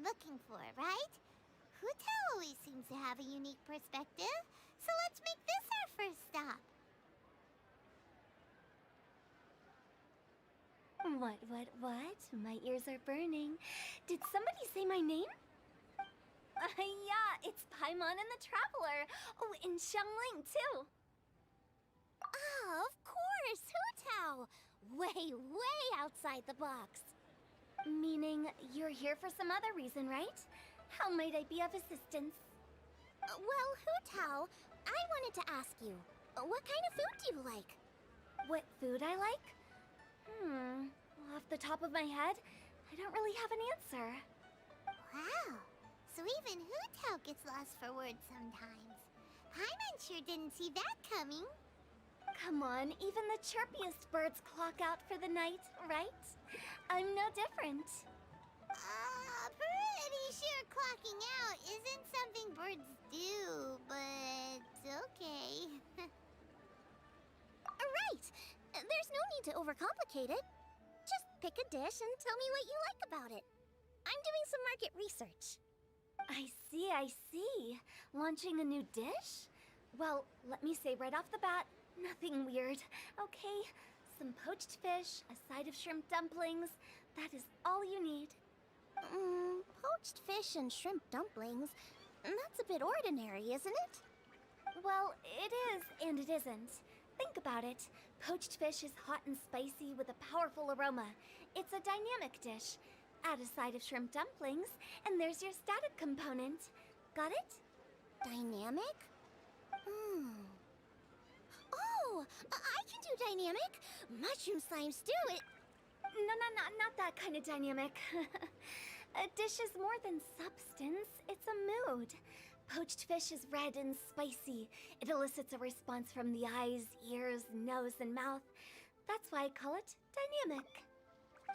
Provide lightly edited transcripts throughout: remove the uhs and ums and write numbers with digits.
looking for, right? Hu Tao always seems to have a unique perspective, so let's make this our first stop. What? My ears are burning. Did somebody say my name? Yeah, it's Paimon and the Traveler. Oh, and Xiangling, too. Oh, of course, Hu Tao! Way outside the box. Meaning you're here for some other reason, right? How might I be of assistance? Well, Hu Tao, I wanted to ask you, what kind of food do you like? What food I like? Off the top of my head, I don't really have an answer. Wow, so even Hu Tao gets lost for words sometimes. Paimon sure didn't see that coming. Come on, even the chirpiest birds clock out for the night, right? I'm no different. Pretty sure clocking out isn't something birds do, but okay. Right! There's no need to overcomplicate it. Just pick a dish and tell me what you like about it. I'm doing some market research. I see. Launching a new dish? Well, let me say right off the bat, nothing weird, okay? Some poached fish, a side of shrimp dumplings, that is all you need. Poached fish and shrimp dumplings? That's a bit ordinary, isn't it? Well, it is and it isn't. Think about it. Poached fish is hot and spicy with a powerful aroma. It's a dynamic dish. Add a side of shrimp dumplings, and there's your static component. Got it? Dynamic? Oh, I can do dynamic. Mushroom slime stew, it... No, not that kind of dynamic. A dish is more than substance, it's a mood. Poached fish is red and spicy. It elicits a response from the eyes, ears, nose, and mouth. That's why I call it dynamic.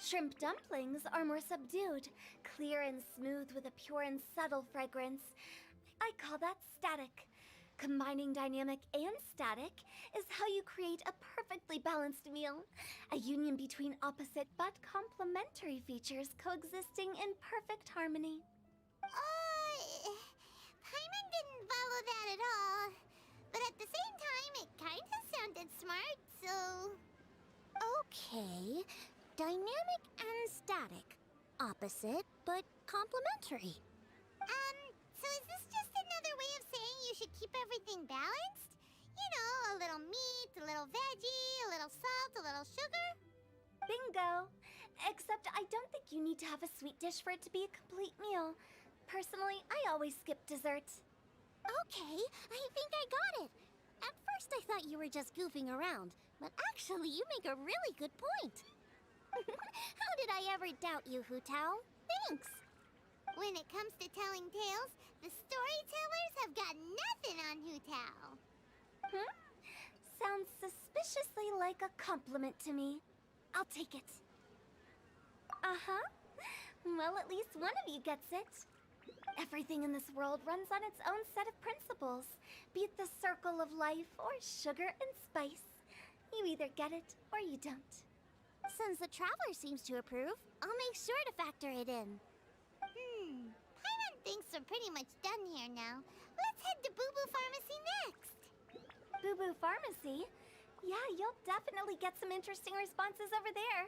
Shrimp dumplings are more subdued, clear and smooth with a pure and subtle fragrance. I call that static. Combining dynamic and static is how you create a perfectly balanced meal. A union between opposite but complementary features coexisting in perfect harmony. Paimon didn't follow that at all. But at the same time, it kinda sounded smart, so... Okay, dynamic and static. Opposite, but complementary. So is this just another way of saying you should keep everything balanced? You know, a little meat, a little veggie, a little salt, a little sugar? Bingo! Except I don't think you need to have a sweet dish for it to be a complete meal. Personally, I always skip dessert. Okay, I think I got it. At first I thought you were just goofing around, but actually you make a really good point. How did I ever doubt you, Hu Tao? Thanks! When it comes to telling tales, the storytellers have got nothing on Hu Tao. Sounds suspiciously like a compliment to me. I'll take it. Uh-huh. Well, at least one of you gets it. Everything in this world runs on its own set of principles, be it the circle of life or sugar and spice. You either get it or you don't. Since the Traveler seems to approve, I'll make sure to factor it in. Paimon thinks we're pretty much done here now. Let's head to Boo Boo Pharmacy next. Boo Boo Pharmacy? Yeah, you'll definitely get some interesting responses over there.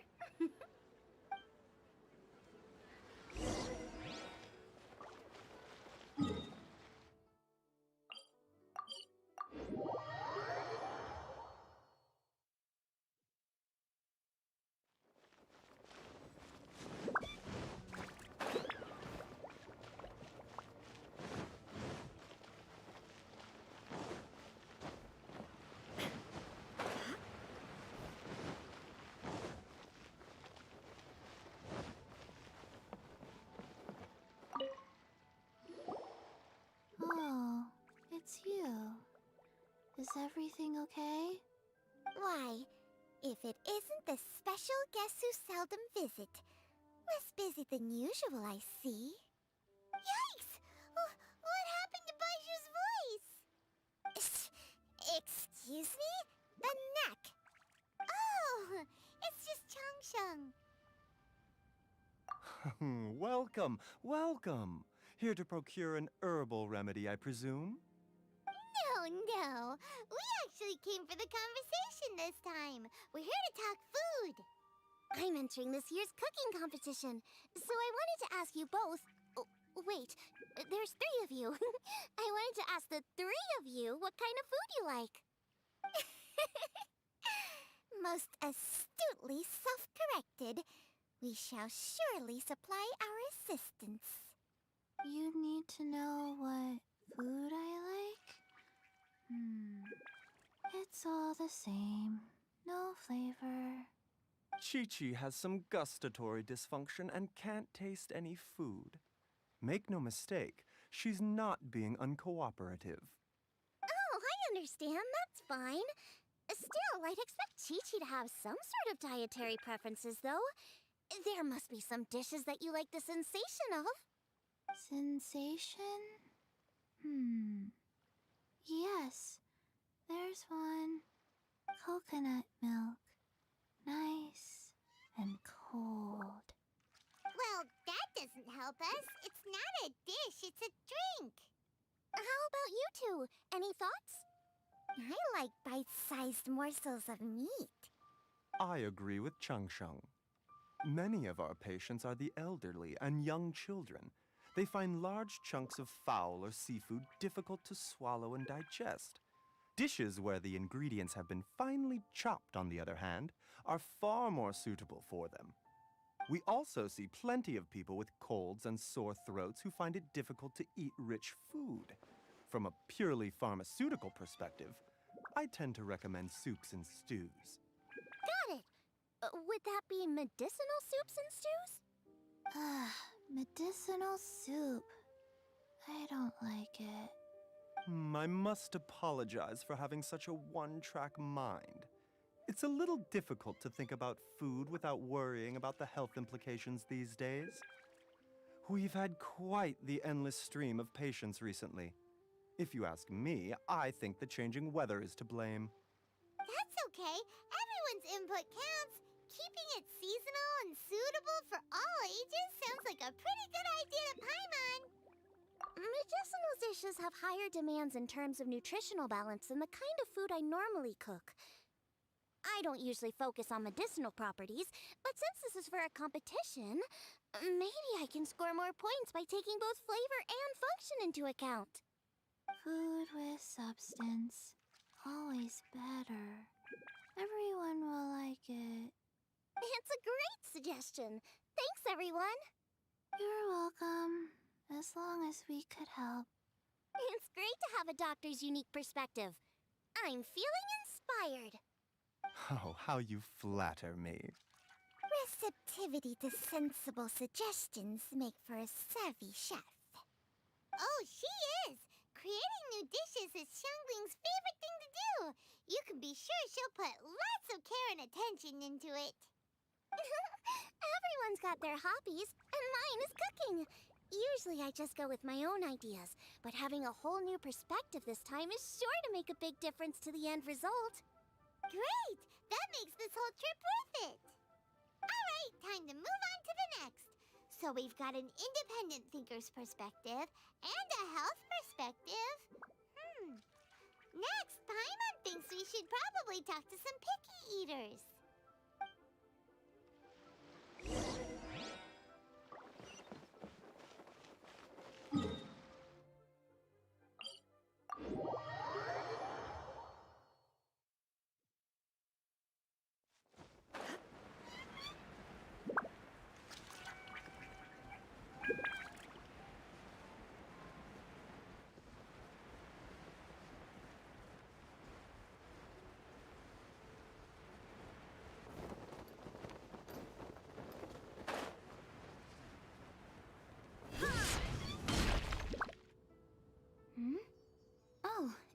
Oh, it's you. Is everything okay? Why, if it isn't the special guest who seldom visit. Less busy than usual, I see. Yikes! What happened to Baiju's voice? Excuse me? The neck. Oh, it's just Changsheng. Welcome, welcome. Here to procure an herbal remedy, I presume? No. We actually came for the conversation this time. We're here to talk food. I'm entering this year's cooking competition, so I wanted to ask you both. Oh, wait, there's 3 of you. I wanted to ask the 3 of you what kind of food you like. Most astutely self-corrected. We shall surely supply our assistance. You need to know what food I like? It's all the same. No flavor. Chi-Chi has some gustatory dysfunction and can't taste any food. Make no mistake, she's not being uncooperative. Oh, I understand. That's fine. Still, I'd expect Chi-Chi to have some sort of dietary preferences, though. There must be some dishes that you like the sensation of. Sensation? Yes, there's one. Coconut milk. Nice and cold. Well, that doesn't help us. It's not a dish, it's a drink. How about you two? Any thoughts? I like bite-sized morsels of meat. I agree with Chung Sheng. Many of our patients are the elderly and young children. They find large chunks of fowl or seafood difficult to swallow and digest. Dishes where the ingredients have been finely chopped, on the other hand, are far more suitable for them. We also see plenty of people with colds and sore throats who find it difficult to eat rich food. From a purely pharmaceutical perspective, I tend to recommend soups and stews. Got it. Would that be medicinal soups and stews? Medicinal soup. I don't like it. I must apologize for having such a one-track mind. It's a little difficult to think about food without worrying about the health implications these days. We've had quite the endless stream of patients recently. If you ask me, I think the changing weather is to blame. That's okay. Everyone's input counts. Keeping it seasonal and suitable for all ages sounds like a pretty good idea to Paimon. Medicinal dishes have higher demands in terms of nutritional balance than the kind of food I normally cook. I don't usually focus on medicinal properties, but since this is for a competition, maybe I can score more points by taking both flavor and function into account. Food with substance. Always better. Everyone will like it. It's a great suggestion. Thanks, everyone. You're welcome. As long as we could help. It's great to have a doctor's unique perspective. I'm feeling inspired. Oh, how you flatter me. Receptivity to sensible suggestions make for a savvy chef. Oh, she is! Creating new dishes is Xiangling's favorite thing to do. You can be sure she'll put lots of care and attention into it. Everyone's got their hobbies, and mine is cooking. Usually I just go with my own ideas, but having a whole new perspective this time is sure to make a big difference to the end result. Great! That makes this whole trip worth it! Alright, time to move on to the next. So we've got an independent thinker's perspective and a health perspective. Next, Paimon thinks we should probably talk to some picky eaters.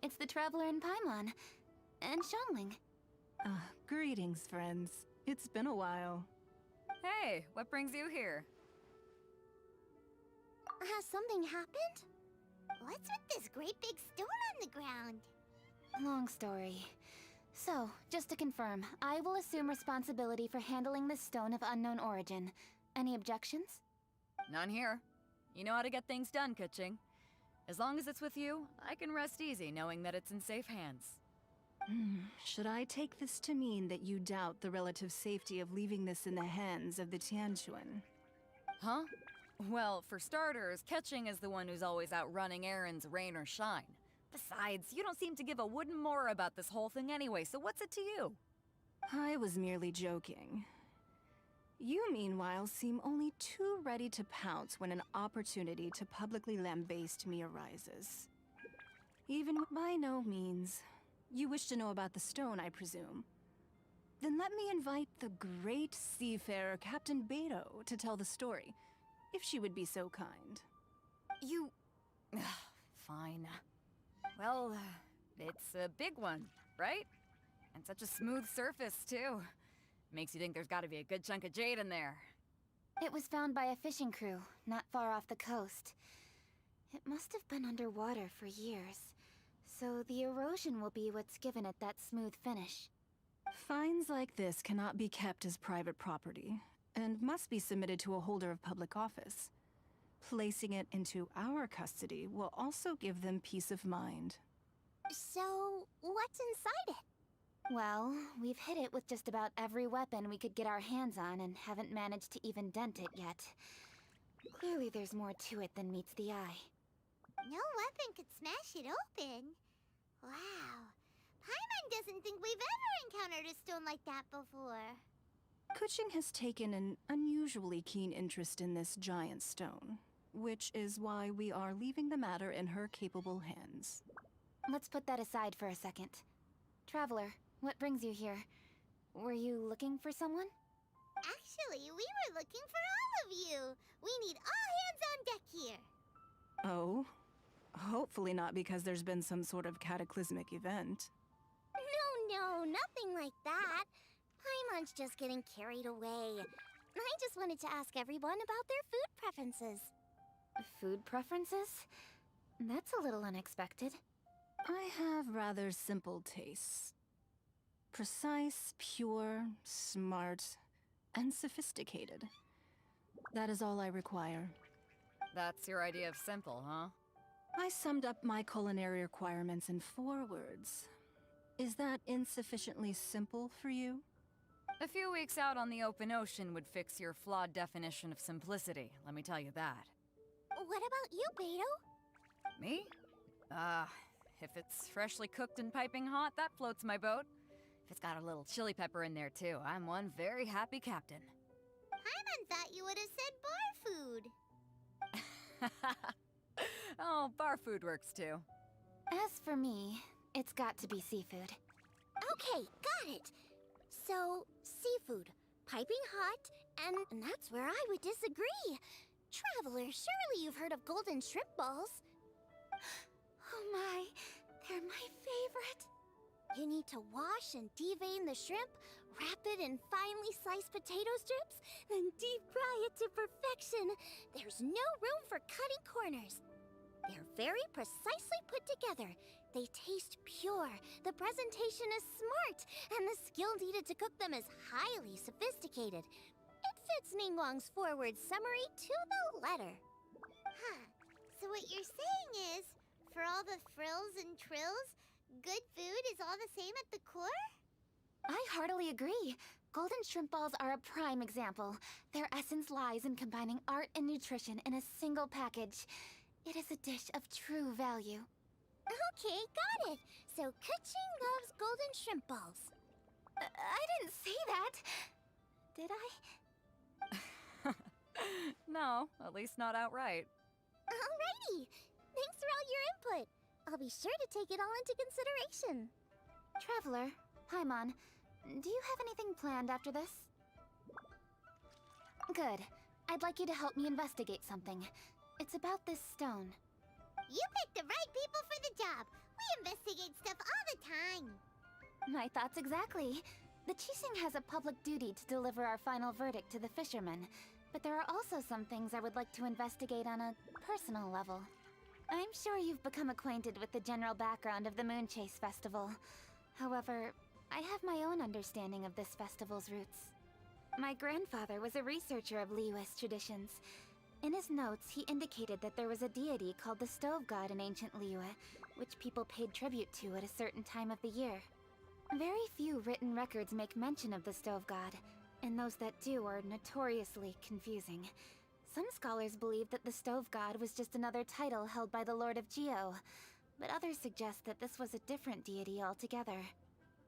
It's the traveler in Paimon. And Xiangling. Greetings, friends. It's been a while. Hey, what brings you here? Has something happened? What's with this great big stone on the ground? Long story. So, just to confirm, I will assume responsibility for handling this stone of unknown origin. Any objections? None here. You know how to get things done, Kuching. As long as it's with you, I can rest easy knowing that it's in safe hands. Should I take this to mean that you doubt the relative safety of leaving this in the hands of the Tianquan? Huh? Well, for starters, Kuching is the one who's always out running errands, rain or shine. Besides, you don't seem to give a wooden more about this whole thing anyway, so what's it to you? I was merely joking. You, meanwhile, seem only too ready to pounce when an opportunity to publicly lambaste me arises. Even by no means. You wish to know about the stone, I presume. Then let me invite the great seafarer Captain Beto to tell the story, if she would be so kind. You... Fine. Well, it's a big one, right? And such a smooth surface, too. Makes you think there's gotta be a good chunk of jade in there. It was found by a fishing crew, not far off the coast. It must have been underwater for years, so the erosion will be what's given it that smooth finish. Finds like this cannot be kept as private property, and must be submitted to a holder of public office. Placing it into our custody will also give them peace of mind. So, what's inside it? Well, we've hit it with just about every weapon we could get our hands on and haven't managed to even dent it yet. Clearly there's more to it than meets the eye. No weapon could smash it open. Wow. Paimon doesn't think we've ever encountered a stone like that before. Kuching has taken an unusually keen interest in this giant stone, which is why we are leaving the matter in her capable hands. Let's put that aside for a second. Traveler, what brings you here? Were you looking for someone? Actually, we were looking for all of you. We need all hands on deck here. Oh? Hopefully not because there's been some sort of cataclysmic event. No, nothing like that. Paimon's just getting carried away. I just wanted to ask everyone about their food preferences. Food preferences? That's a little unexpected. I have rather simple tastes. Precise, pure, smart, and sophisticated. That is all I require. That's your idea of simple, huh? I summed up my culinary requirements in 4 words. Is that insufficiently simple for you? A few weeks out on the open ocean would fix your flawed definition of simplicity, let me tell you that. What about you, Beto? Me? If it's freshly cooked and piping hot, that floats my boat. If it's got a little chili pepper in there too, I'm one very happy captain. Paimon thought you would have said bar food. Oh, bar food works too. As for me, it's got to be seafood. Okay, got it. So, seafood, piping hot, and that's where I would disagree. Traveler, surely you've heard of golden shrimp balls. Oh my, they're my favorite. You need to wash and devein the shrimp, wrap it in finely sliced potato strips, then deep fry it to perfection. There's no room for cutting corners. They're very precisely put together. They taste pure, the presentation is smart, and the skill needed to cook them is highly sophisticated. It fits Ningguang's forward summary to the letter. Huh. So what you're saying is, for all the frills and trills, good food is all the same at the core? I heartily agree. Golden shrimp balls are a prime example. Their essence lies in combining art and nutrition in a single package. It is a dish of true value. Okay, got it. So Kuching loves golden shrimp balls. I didn't say that. Did I? No, at least not outright. Alrighty. Thanks for all your input. I'll be sure to take it all into consideration. Traveler, Paimon, do you have anything planned after this? Good. I'd like you to help me investigate something. It's about this stone. You picked the right people for the job. We investigate stuff all the time. My thoughts exactly. The Qixing has a public duty to deliver our final verdict to the fishermen, but there are also some things I would like to investigate on a personal level. I'm sure you've become acquainted with the general background of the Moonchase Festival. However, I have my own understanding of this festival's roots. My grandfather was a researcher of Liyue's traditions. In his notes, he indicated that there was a deity called the Stove God in ancient Liyue, which people paid tribute to at a certain time of the year. Very few written records make mention of the Stove God, and those that do are notoriously confusing. Some scholars believe that the Stove God was just another title held by the Lord of Geo, but others suggest that this was a different deity altogether.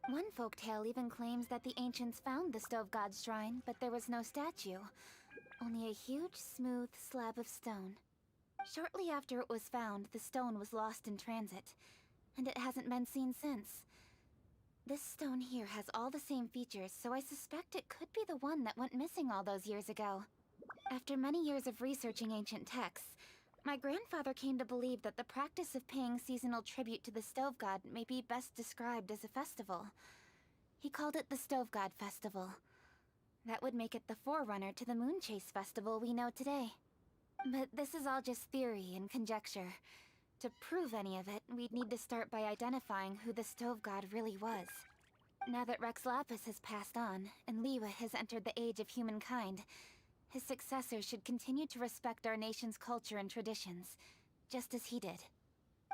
One folktale even claims that the ancients found the Stove God's shrine, but there was no statue, only a huge, smooth slab of stone. Shortly after it was found, the stone was lost in transit, and it hasn't been seen since. This stone here has all the same features, so I suspect it could be the one that went missing all those years ago. After many years of researching ancient texts, my grandfather came to believe that the practice of paying seasonal tribute to the Stove God may be best described as a festival. He called it the Stove God Festival. That would make it the forerunner to the Moon Chase Festival we know today. But this is all just theory and conjecture. To prove any of it, we'd need to start by identifying who the Stove God really was. Now that Rex Lapis has passed on, and Liyue has entered the age of humankind, his successors should continue to respect our nation's culture and traditions, just as he did.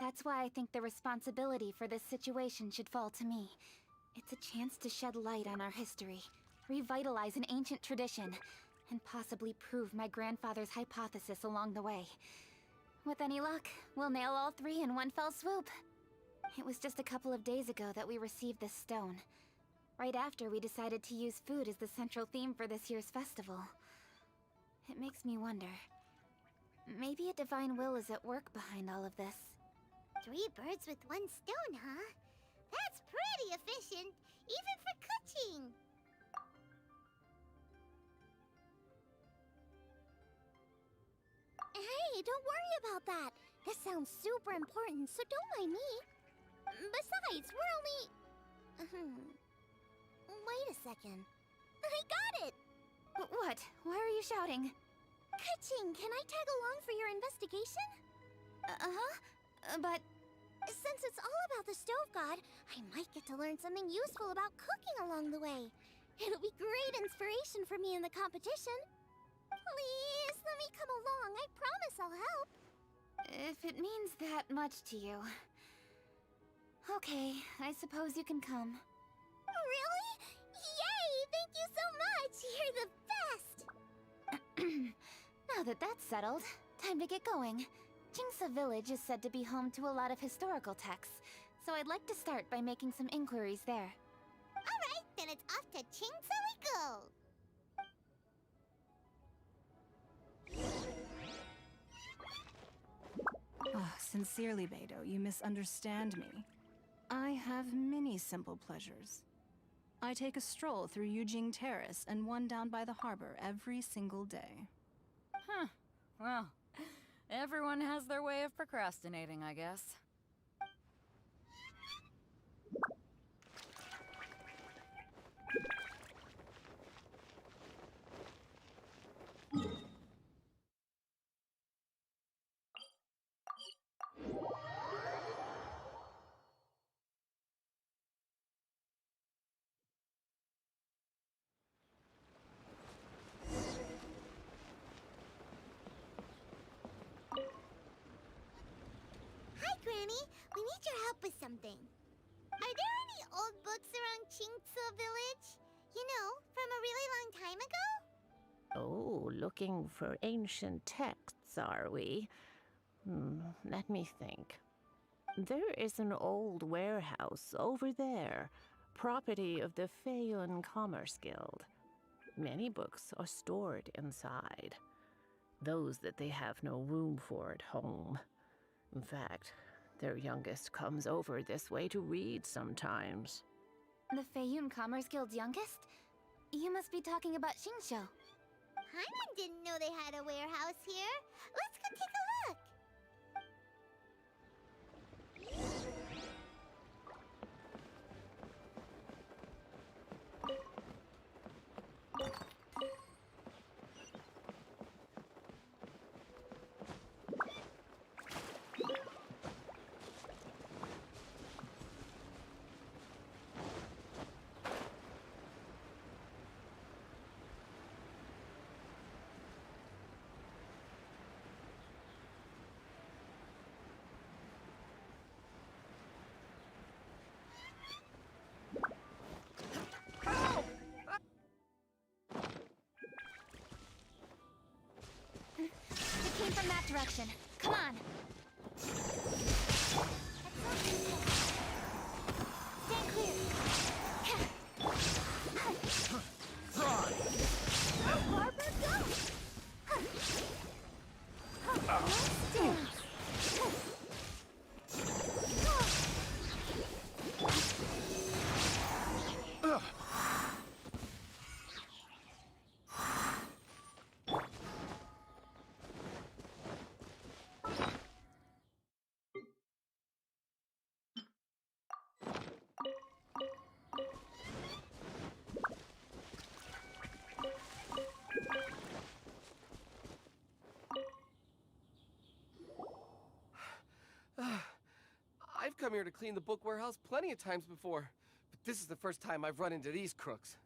That's why I think the responsibility for this situation should fall to me. It's a chance to shed light on our history, revitalize an ancient tradition, and possibly prove my grandfather's hypothesis along the way. With any luck, we'll nail all three in one fell swoop. It was just a couple of days ago that we received this stone, right after we decided to use food as the central theme for this year's festival. It makes me wonder. Maybe a divine will is at work behind all of this. 3 birds with 1 stone, huh? That's pretty efficient, even for cooking. Hey, don't worry about that. This sounds super important, so don't mind me. Besides, we're only... Wait a second. I got it! What? Why are you shouting? Ka-ching, can I tag along for your investigation? But... Since it's all about the Stove God, I might get to learn something useful about cooking along the way. It'll be great inspiration for me in the competition. Please, let me come along. I promise I'll help. if it means that much to you... Okay, I suppose you can come. Really? Yay! Thank you so much! You're the best! Now that that's settled, time to get going. Jingsa Village is said to be home to a lot of historical texts, so I'd like to start by making some inquiries there. Alright, then it's off to Jingsa we go! Oh, sincerely, Beidou, you misunderstand me. I have many simple pleasures. I take a stroll through Yujing Terrace and one down by the harbor every single day. Huh. Well, everyone has their way of procrastinating, I guess. Hi, Granny. We need your help with something. Are there any old books around Jingsa Village? You know, from a really long time ago? Oh, looking for ancient texts, are we? Let me think. There is an old warehouse over there, property of the Feiyun Commerce Guild. Many books are stored inside, those that they have no room for at home. In fact, their youngest comes over this way to read sometimes. The Feiyun Commerce Guild's youngest? You must be talking about Xingqiu. Paimon didn't know they had a warehouse here. Let's go take a look. direction. Come on. Stand clear. Go, Barbara, go! Dance. I've come here to clean the book warehouse plenty of times before, but this is the first time I've run into these crooks.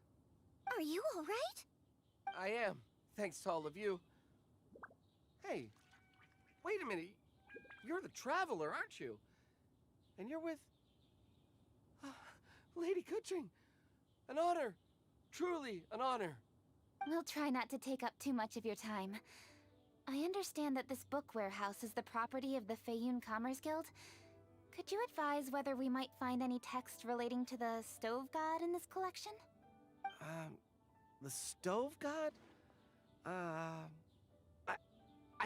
Are you all right? I am, thanks to all of you. Hey, wait a minute. You're the traveler, aren't you? And you're with... Lady Kuching. An honor. Truly an honor. We'll try not to take up too much of your time. I understand that this book warehouse is the property of the Feiyun Commerce Guild. Could you advise whether we might find any text relating to the stove god in this collection? The stove god? I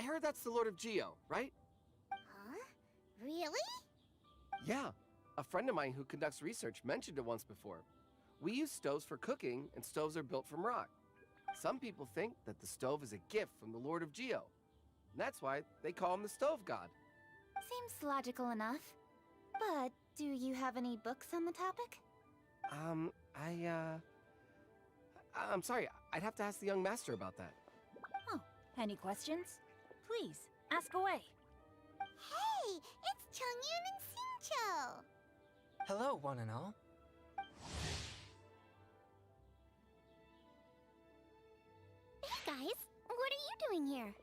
heard that's the Lord of Geo, right? Huh? Really? Yeah. A friend of mine who conducts research mentioned it once before. We use stoves for cooking, and stoves are built from rock. Some people think that the stove is a gift from the Lord of Geo. And that's why they call him the stove god. Seems logical enough. But do you have any books on the topic? I'm sorry, I'd have to ask the young master about that. Oh, any questions? Please, ask away. Hey, it's Chongyun and Xingqiu. Hello, one and all. Hey guys, what are you doing here?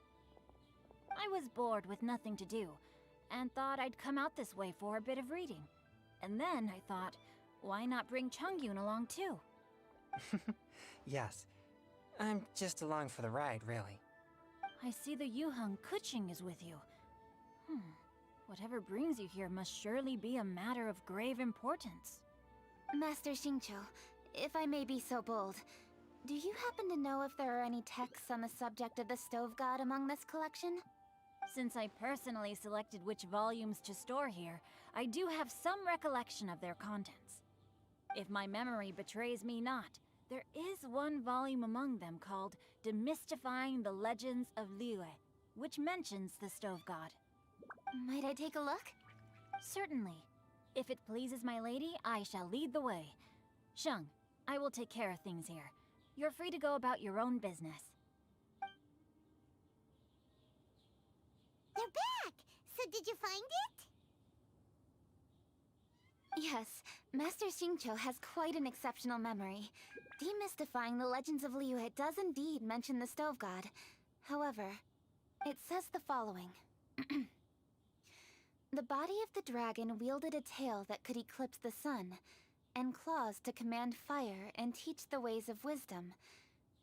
I was bored with nothing to do, and thought I'd come out this way for a bit of reading. And then I thought, why not bring Chongyun along too? Yes. I'm just along for the ride, really. I see the Yuheng Kuching is with you. Whatever brings you here must surely be a matter of grave importance. Master Xingqiu, if I may be so bold, do you happen to know if there are any texts on the subject of the stove god among this collection? Since I personally selected which volumes to store here, I do have some recollection of their contents. If my memory betrays me not, there is one volume among them called Demystifying the Legends of Liyue, which mentions the stove god. Might I take a look? Certainly. If it pleases my lady, I shall lead the way. Sheng, I will take care of things here. You're free to go about your own business. They're back! So did you find it? Yes, Master Xingqiu has quite an exceptional memory. Demystifying the Legends of Liyue does indeed mention the stove god. However, it says the following. The body of the dragon wielded a tail that could eclipse the sun, and claws to command fire and teach the ways of wisdom.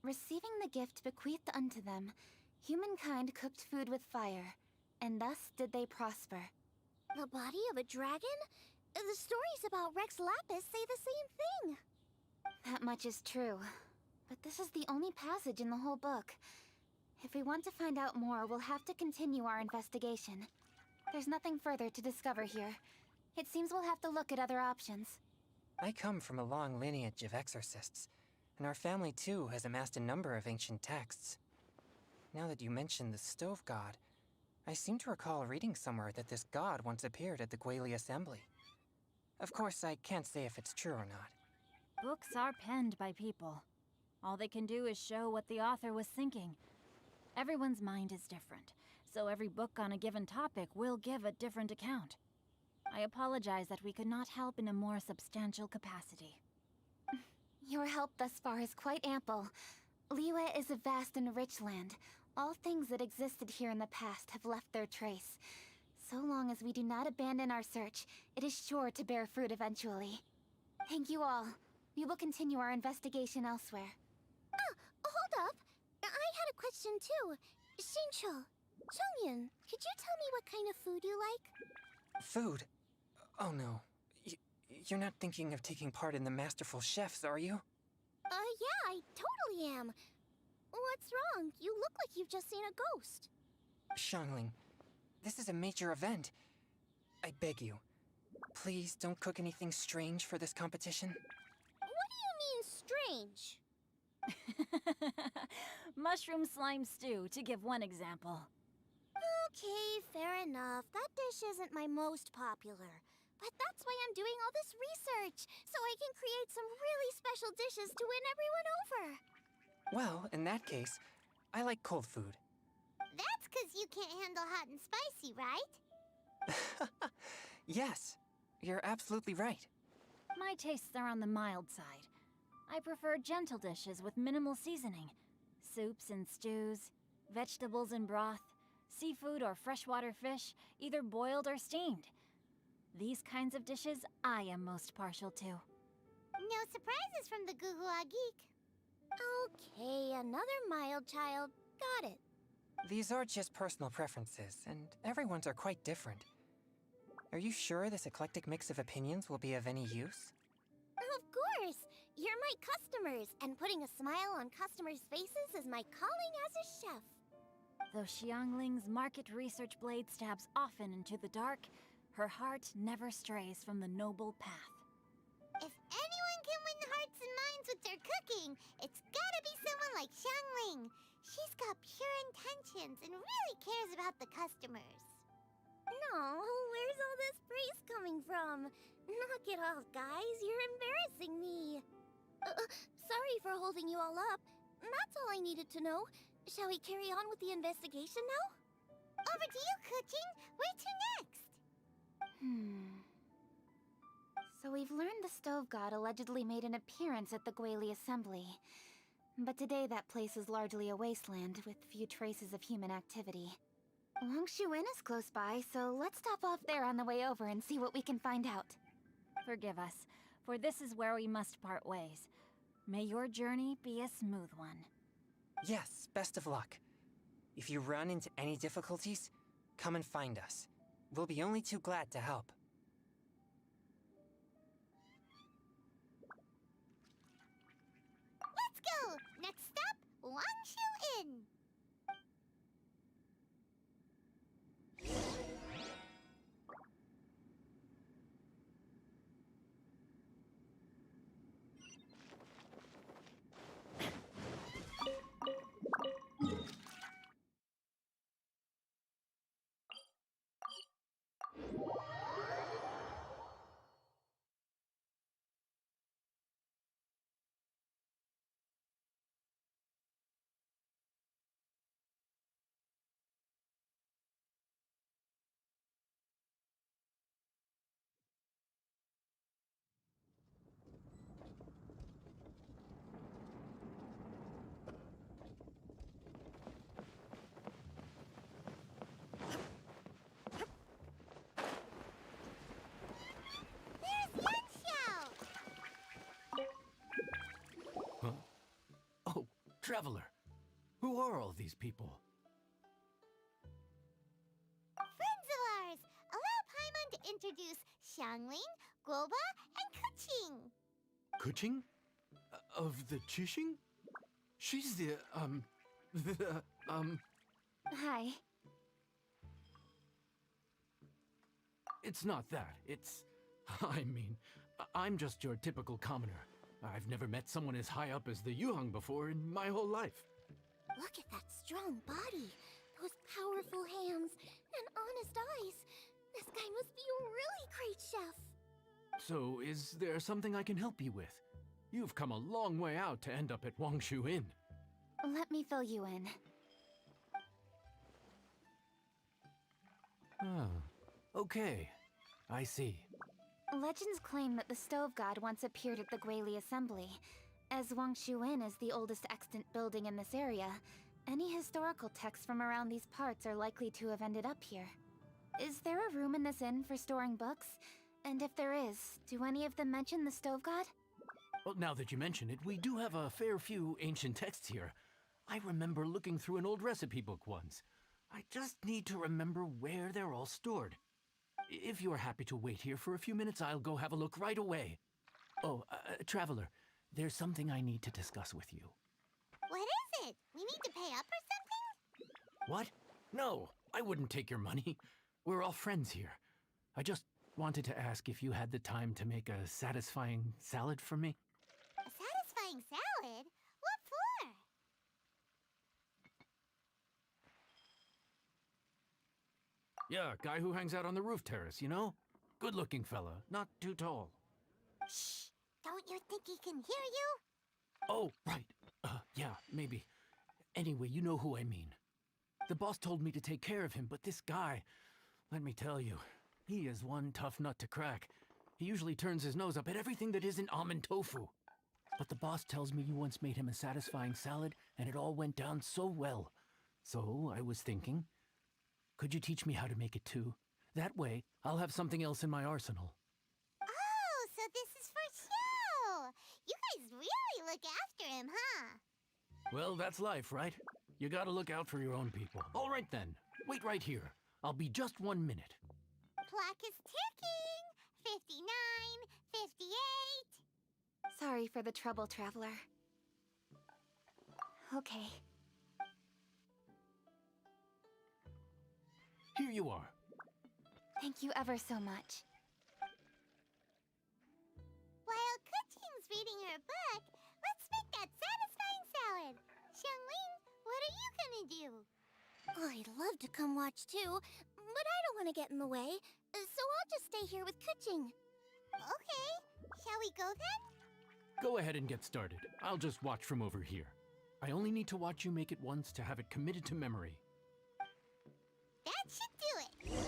Receiving the gift bequeathed unto them, humankind cooked food with fire, and thus did they prosper. The body of a dragon? The stories about Rex Lapis say the same thing. That much is true, but this is the only passage in the whole book. If we want to find out more, we'll have to continue our investigation. There's nothing further to discover here. It seems we'll have to look at other options. I come from a long lineage of exorcists, and our family too has amassed a number of ancient texts. Now that you mention the stove god, I seem to recall reading somewhere that this god once appeared at the Guili Assembly. Of course, I can't say if it's true or not. Books are penned by people. All they can do is show what the author was thinking. Everyone's mind is different, so every book on a given topic will give a different account. I apologize that we could not help in a more substantial capacity. Your help thus far is quite ample. Liyue is a vast and rich land. All things that existed here in the past have left their trace. So long as we do not abandon our search, it is sure to bear fruit eventually. Thank you all. We will continue our investigation elsewhere. Hold up. I had a question too. Xingqiu, Chongyan, could you tell me what kind of food you like? Food? Oh no. You're not thinking of taking part in the Masterful Chefs, are you? Yeah, I totally am. What's wrong? You look like you've just seen a ghost. Xiangling, this is a major event. I beg you, please don't cook anything strange for this competition. What do you mean, strange? Mushroom slime stew, to give one example. Okay, fair enough. That dish isn't my most popular. But that's why I'm doing all this research, so I can create some really special dishes to win everyone over. Well, in that case, I like cold food. That's because you can't handle hot and spicy, right? Yes, you're absolutely right. My tastes are on the mild side. I prefer gentle dishes with minimal seasoning. Soups and stews, vegetables and broth, seafood or freshwater fish, either boiled or steamed. These kinds of dishes I am most partial to. No surprises from the Guhua Geek. Okay, another mild child. Got it. These are just personal preferences, and everyone's are quite different. Are you sure this eclectic mix of opinions will be of any use? Of course! You're my customers, and putting a smile on customers' faces is my calling as a chef. Though Xiangling's market research blade stabs often into the dark, her heart never strays from the noble path. If anyone can win hearts and minds with their cooking, it's gotta be someone like Xiangling. She's got pure intentions and really cares about the customers. No, where's all this praise coming from? Knock it off, guys. You're embarrassing me. Sorry for holding you all up. That's all I needed to know. Shall we carry on with the investigation now? Over to you, Kuching. Where to next? So we've learned the Stove God allegedly made an appearance at the Guili Assembly. But today that place is largely a wasteland with few traces of human activity. Wangshu Inn is close by, so let's stop off there on the way over and see what we can find out. Forgive us, for this is where we must part ways. May your journey be a smooth one. Yes, best of luck. If you run into any difficulties, come and find us. We'll be only too glad to help. Let's go! Next stop, Wangshu Inn! Traveler, who are all these people? Friends of ours! Allow Paimon to introduce Xiangling, Guoba, and Kuching. Kuching? Of the Chishing? She's the, Hi. It's not that. It's... I mean, I'm just your typical commoner. I've never met someone as high up as the Yuhang before in my whole life. Look at that strong body, those powerful hands, and honest eyes. This guy must be a really great chef. So, is there something I can help you with? You've come a long way out to end up at Wangshu Inn. Let me fill you in. Ah, okay. I see. Legends claim that the Stove God once appeared at the Guili Assembly. As Wangshu Inn is the oldest extant building in this area, any historical texts from around these parts are likely to have ended up here. Is there a room in this inn for storing books? And if there is, do any of them mention the Stove God? Well, now that you mention it, we do have a fair few ancient texts here. I remember looking through an old recipe book once. I just need to remember where they're all stored. If you are happy to wait here for a few minutes, I'll go have a look right away. Oh, Traveler, there's something I need to discuss with you. What is it? We need to pay up or something? What? No, I wouldn't take your money. We're all friends here. I just wanted to ask if you had the time to make a satisfying salad for me. A satisfying salad? What for? Yeah, guy who hangs out on the roof terrace, you know? Good-looking fella, not too tall. Shh! Don't you think he can hear you? Oh, right. Yeah, maybe. Anyway, you know who I mean. The boss told me to take care of him, but this guy, let me tell you, he is one tough nut to crack. He usually turns his nose up at everything that isn't almond tofu. But the boss tells me you once made him a satisfying salad, and it all went down so well. So I was thinking, could you teach me how to make it too? That way, I'll have something else in my arsenal. Oh, so this is for show! You guys really look after him, huh? Well, that's life, right? You gotta look out for your own people. All right then, wait right here. I'll be just 1 minute. Clock is ticking! 59, 58... Sorry for the trouble, Traveler. Okay. Here you are. Thank you ever so much. While Kuching's reading her book, let's make that satisfying salad. Xiangling, what are you gonna do? I'd love to come watch too, but I don't want to get in the way, so I'll just stay here with Kuching. Okay, shall we go then? Go ahead and get started. I'll just watch from over here. I only need to watch you make it once to have it committed to memory. That should do it.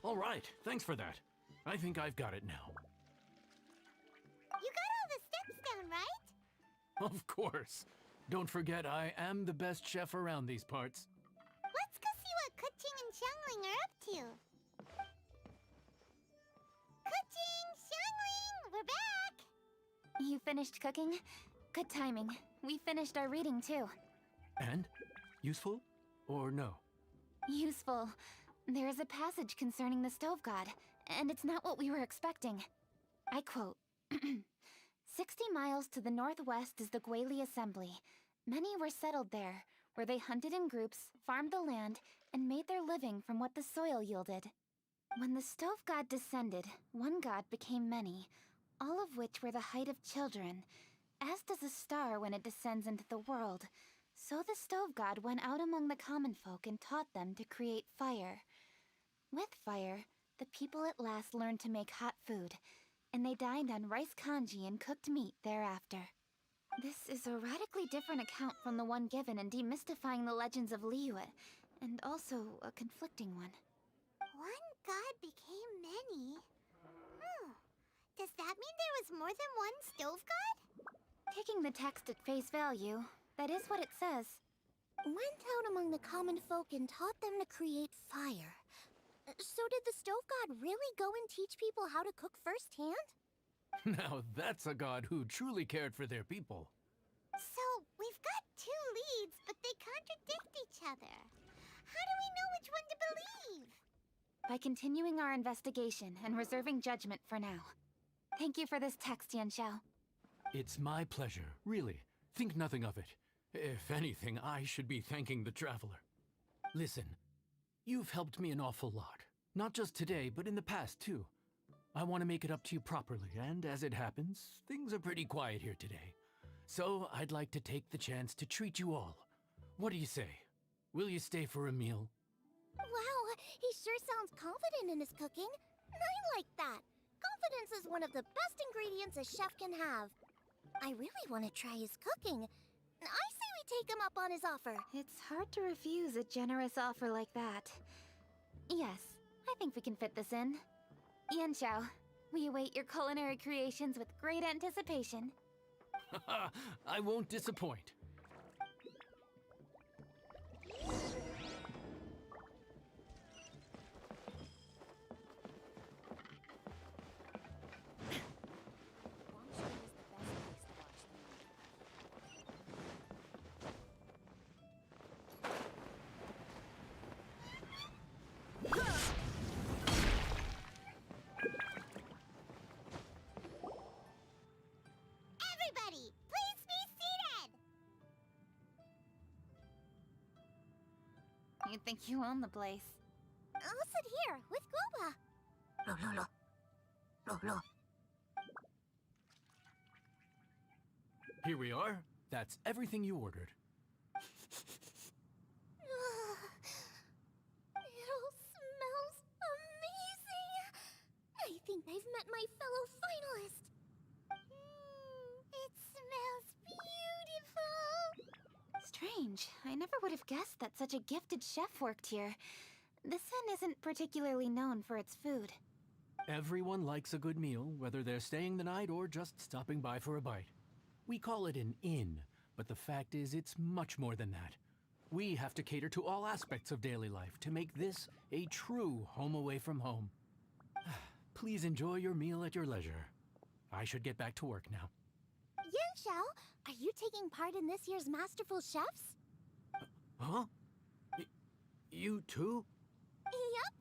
All right, thanks for that. I think I've got it now. You got all the steps down, right? Of course. Don't forget, I am the best chef around these parts. Let's go see what Kuching and Xiangling are up to. Kuching, Xiangling, we're back! You finished cooking? Good timing. We finished our reading too. And? Useful? Or no? Useful. There is a passage concerning the stove god, and it's not what we were expecting. I quote, 60 miles to the northwest is the Guili Assembly. Many were settled there, where they hunted in groups, farmed the land, and made their living from what the soil yielded. When the stove god descended, one god became many, all of which were the height of children. As does a star when it descends into the world, so the stove god went out among the common folk and taught them to create fire. With fire, the people at last learned to make hot food, and they dined on rice congee and cooked meat thereafter. This is a radically different account from the one given in Demystifying the Legends of Liyue, and also a conflicting one. One god became many? Does that mean there was more than one stove god? Taking the text at face value, that is what it says. Went out among the common folk and taught them to create fire. So did the stove god really go and teach people how to cook firsthand? Now that's a god who truly cared for their people. So, we've got two leads, but they contradict each other. How do we know which one to believe? By continuing our investigation and reserving judgment for now. Thank you for this text, Yanxiao. It's my pleasure, really. Think nothing of it. If anything, I should be thanking the Traveler. Listen, you've helped me an awful lot. Not just today, but in the past, too. I want to make it up to you properly, and as it happens, things are pretty quiet here today. So I'd like to take the chance to treat you all. What do you say? Will you stay for a meal? Wow, he sure sounds confident in his cooking. I like that. Confidence is one of the best ingredients a chef can have. I really want to try his cooking. I say we take him up on his offer. It's hard to refuse a generous offer like that. Yes, I think we can fit this in. Yanxiao, we await your culinary creations with great anticipation. I won't disappoint. think you own the place. I'll sit here with Guoba. Here we are. That's everything you ordered. It all smells amazing. I think I've met my fellow finalist. It smells beautiful. Strange. I never would have guessed that such a gifted chef worked here. This inn isn't particularly known for its food. Everyone likes a good meal, whether they're staying the night or just stopping by for a bite. We call it an inn, but the fact is it's much more than that. We have to cater to all aspects of daily life to make this a true home away from home. Please enjoy your meal at your leisure. I should get back to work now. Yanxiao, are you taking part in this year's Masterful Chefs? Huh? You too? Yup,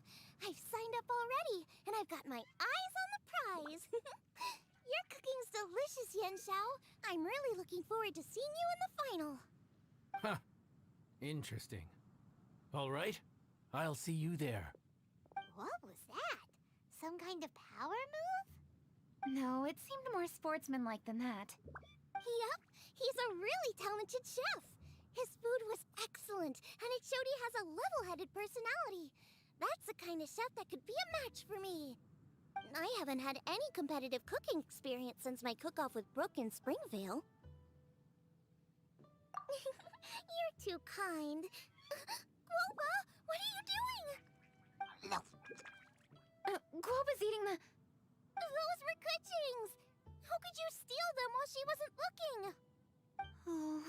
I've signed up already, and I've got my eyes on the prize. Your cooking's delicious, Yanxiao. I'm really looking forward to seeing you in the final. Huh. Interesting. All right, I'll see you there. What was that? Some kind of power move? No, it seemed more sportsmanlike than that. Yup, he's a really talented chef. His food was excellent, and it showed he has a level-headed personality. That's the kind of chef that could be a match for me. I haven't had any competitive cooking experience since my cook-off with Brooke in Springvale. You're too kind. Guoba, what are you doing? Guoba's eating the... Those were Kuching's! How could you steal them while she wasn't looking? Oh,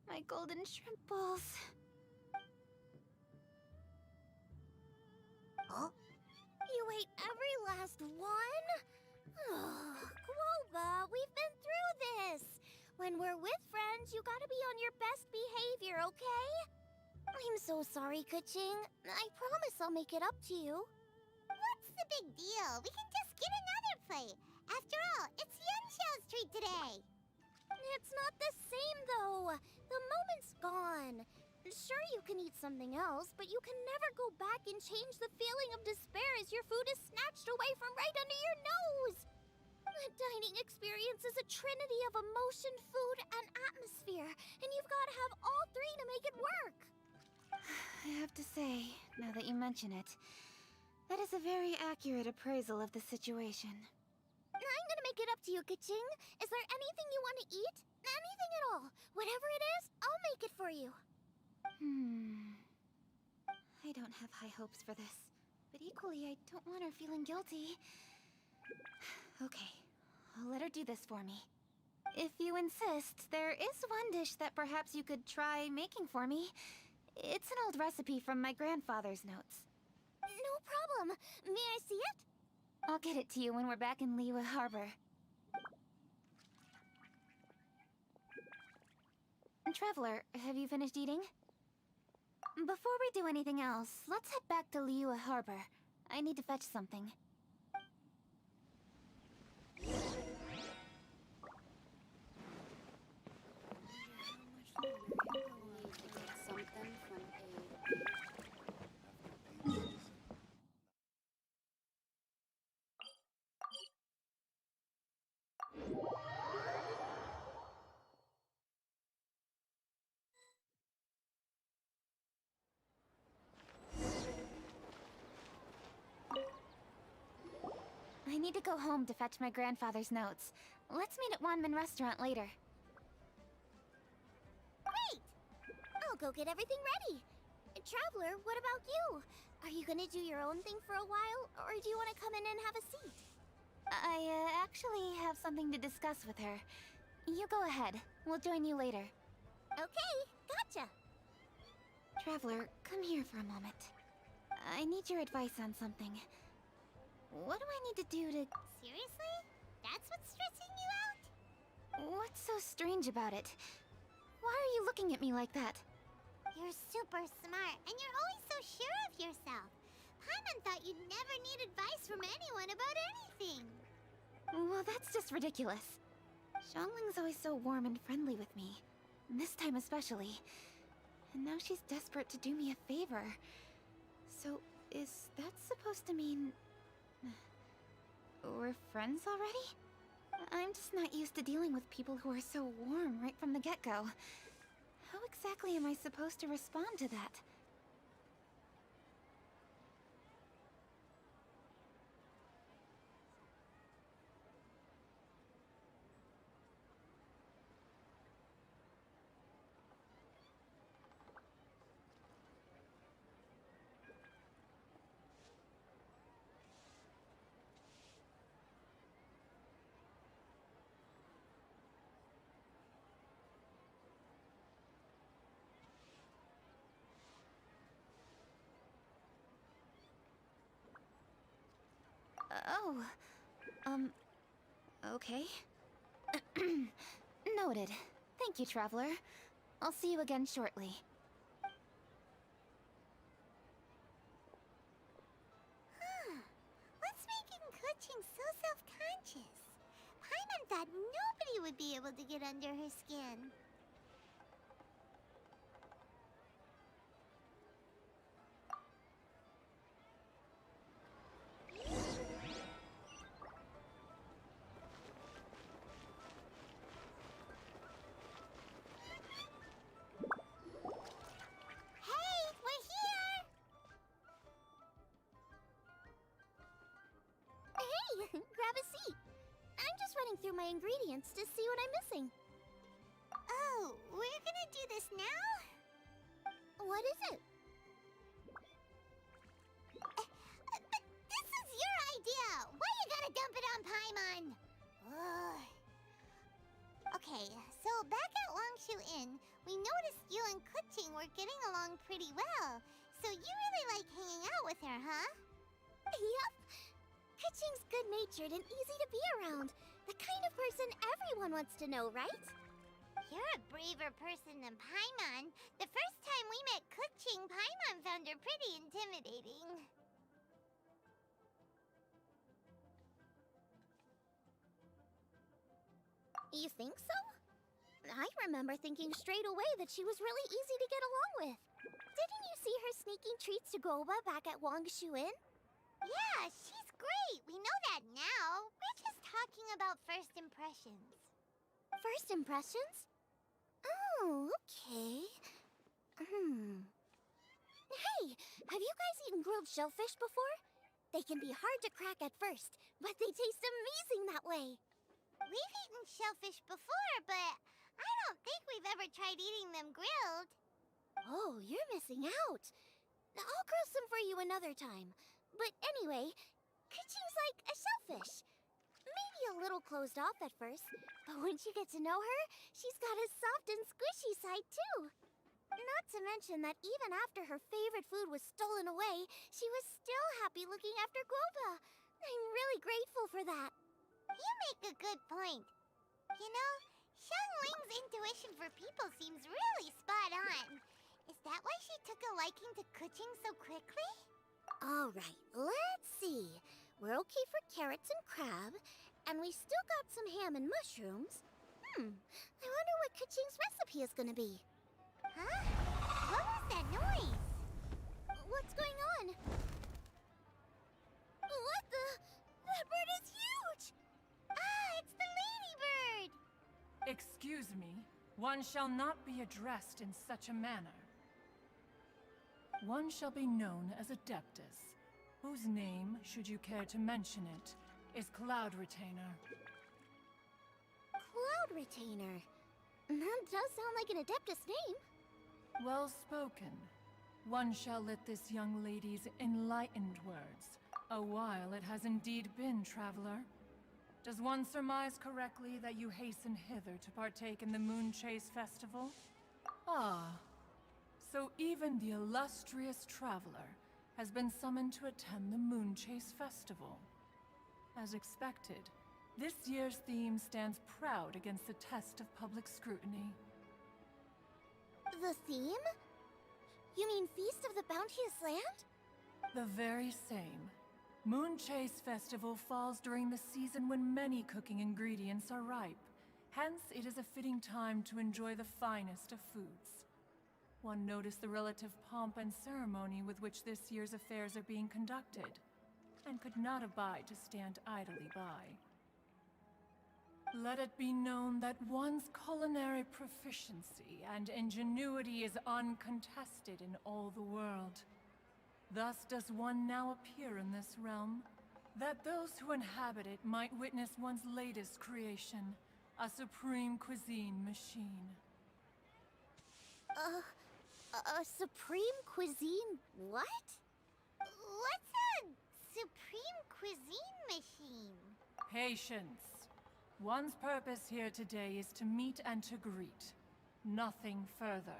my golden shrimp balls. Huh? You ate every last one? Oh, Guoba, we've been through this. When we're with friends, you gotta be on your best behavior, okay? I'm so sorry, Kuching. I promise I'll make it up to you. What's the big deal? We can just get another plate. After all, it's Yanxiao's treat today. It's not the same, though. The moment's gone. Sure, you can eat something else, but you can never go back and change the feeling of despair as your food is snatched away from right under your nose. The dining experience is a trinity of emotion, food, and atmosphere, and you've got to have all three to make it work. I have to say, now that you mention it, that is a very accurate appraisal of the situation. I'm gonna make it up to you, Kuching. Is there anything you want to eat? Anything at all. Whatever it is, I'll make it for you. I don't have high hopes for this, but equally I don't want her feeling guilty. Okay, I'll let her do this for me. If you insist, there is one dish that perhaps you could try making for me. It's an old recipe from my grandfather's notes. No problem. May I see it? I'll get it to you when we're back in Liyue Harbor. Traveler, have you finished eating? Before we do anything else, let's head back to Liyue Harbor. I need to fetch something. I need to go home to fetch my grandfather's notes. Let's meet at Wanmin Restaurant later. Great! I'll go get everything ready. Traveler, what about you? Are you gonna do your own thing for a while, or do you want to come in and have a seat? I actually have something to discuss with her. You go ahead. We'll join you later. Okay, gotcha. Traveler, come here for a moment. I need your advice on something. What do I need to do to... Seriously? That's what's stressing you out? What's so strange about it? Why are you looking at me like that? You're super smart, and you're always so sure of yourself. Paimon thought you'd never need advice from anyone about anything. Well, that's just ridiculous. Xiangling's always so warm and friendly with me. This time especially. And now she's desperate to do me a favor. So, is that supposed to mean... we're friends already? I'm just not used to dealing with people who are so warm right from the get-go. How exactly am I supposed to respond to that? Okay. Noted. Thank you, Traveler. I'll see you again shortly. What's making Kuching so self-conscious? Paimon thought nobody would be able to get under her skin. Grab a seat. I'm just running through my ingredients to see what I'm missing. Oh, we're gonna do this now? What is it? But this is your idea! Why you gotta dump it on Paimon? Ugh. Okay, so back at Longshu Inn, we noticed you and Kuching were getting along pretty well. So you really like hanging out with her, huh? Yep. Kuching's good-natured and easy to be around. The kind of person everyone wants to know, right? You're a braver person than Paimon. The first time we met Kuching, Paimon found her pretty intimidating. You think so? I remember thinking straight away that she was really easy to get along with. Didn't you see her sneaking treats to Goba back at Longshu Inn? Yeah, she's great. We know that now. We're just talking about first impressions. First impressions? Oh, okay. Hey, have you guys eaten grilled shellfish before? They can be hard to crack at first, but they taste amazing that way. We've eaten shellfish before, but I don't think we've ever tried eating them grilled. Oh, you're missing out. I'll grill some for you another time. But anyway, Kuching's like a shellfish. Maybe a little closed off at first, but once you get to know her, she's got a soft and squishy side too. Not to mention that even after her favorite food was stolen away, she was still happy looking after Guoba. I'm really grateful for that. You make a good point. You know, Xiangling's intuition for people seems really spot on. Is that why she took a liking to Kuching so quickly? All right, let's see. We're okay for carrots and crab, and we still got some ham and mushrooms. I wonder what Kuching's recipe is gonna be. Huh? What was that noise? What's going on? What the? That bird is huge! Ah, it's the ladybird! Excuse me, one shall not be addressed in such a manner. One shall be known as Adeptus, whose name, should you care to mention it, is Cloud Retainer. Cloud Retainer. That does sound like an Adeptus name. Well spoken. One shall let this young lady's enlightened words. A while it has indeed been, traveler. Does one surmise correctly that you hasten hither to partake in the Moon Chase Festival? Ah. So even the illustrious traveler has been summoned to attend the Moon Chase Festival. As expected, this year's theme stands proud against the test of public scrutiny. The theme? You mean Feast of the Bounteous Land? The very same. Moon Chase Festival falls during the season when many cooking ingredients are ripe. Hence, it is a fitting time to enjoy the finest of foods. one noticed the relative pomp and ceremony with which this year's affairs are being conducted, and could not abide to stand idly by. Let it be known that one's culinary proficiency and ingenuity is uncontested in all the world. Thus does one now appear in this realm, that those who inhabit it might witness one's latest creation, a supreme cuisine machine. A supreme cuisine what? What's a supreme cuisine machine? Patience. One's purpose here today is to meet and to greet. Nothing further.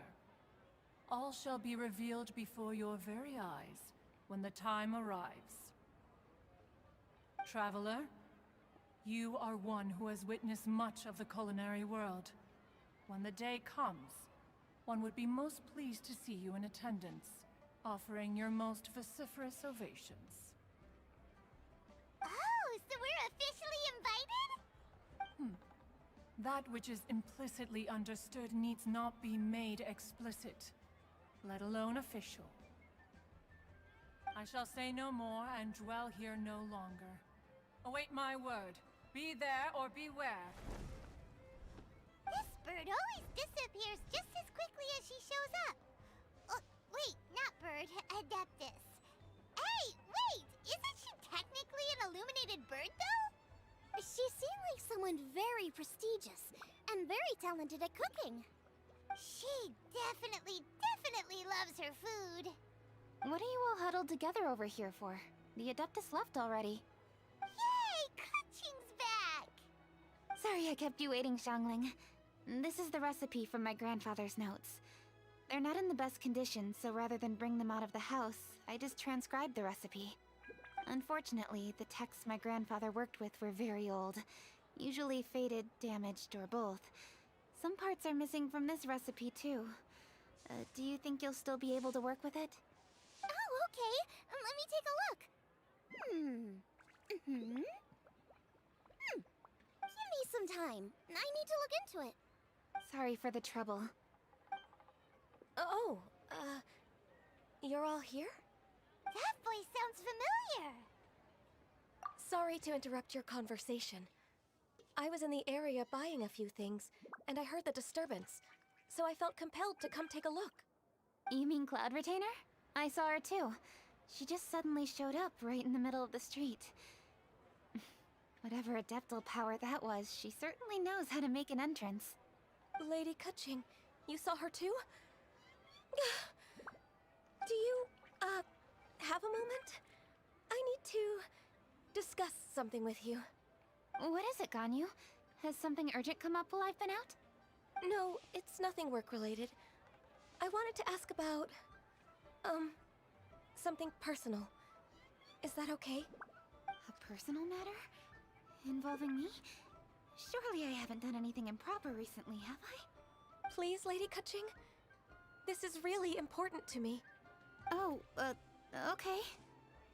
All shall be revealed before your very eyes when the time arrives. Traveler, you are one who has witnessed much of the culinary world. When the day comes, one would be most pleased to see you in attendance, offering your most vociferous ovations. Oh, so we're officially invited? That which is implicitly understood needs not be made explicit, let alone official. I shall say no more and dwell here no longer. Await my word. Be there or beware. This bird always disappears just as quickly as she shows up. Oh, wait, not bird, Adeptus. Hey, wait! Isn't she technically an illuminated bird, though? She seemed like someone very prestigious and very talented at cooking. She definitely loves her food. What are you all huddled together over here for? The Adeptus left already. Yay! Kaching's back! Sorry I kept you waiting, Xiangling. This is the recipe from my grandfather's notes. They're not in the best condition, so rather than bring them out of the house, I just transcribed the recipe. Unfortunately, the texts my grandfather worked with were very old. Usually faded, damaged, or both. Some parts are missing from this recipe, too. Do you think you'll still be able to work with it? Oh, okay. Let me take a look. Give me some time. I need to look into it. Sorry for the trouble. You're all here? That voice sounds familiar. Sorry to interrupt your conversation. I was in the area buying a few things, and I heard the disturbance, so I felt compelled to come take a look. You mean Cloud Retainer? I saw her too. She just suddenly showed up right in the middle of the street. Whatever adeptal power that was, she certainly knows how to make an entrance. Lady Kaching, you saw her too? Do you, have a moment? I need to discuss something with you. What is it, Ganyu? Has something urgent come up while I've been out? No, it's nothing work-related. I wanted to ask about, something personal. Is that okay? A personal matter? Involving me? Surely I haven't done anything improper recently, have I? Please, Lady Kaching? This is really important to me. Oh, okay.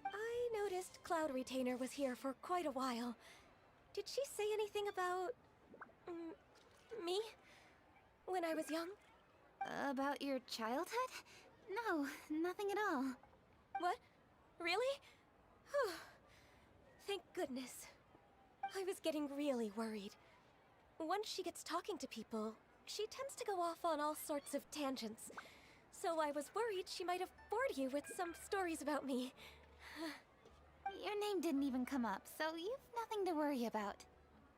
I noticed Cloud Retainer was here for quite a while. Did she say anything about... me? When I was young? About your childhood? No, nothing at all. What? Really? Whew. Thank goodness. I was getting really worried. Once she gets talking to people, she tends to go off on all sorts of tangents. So I was worried she might have bored you with some stories about me. Your name didn't even come up, so you've nothing to worry about.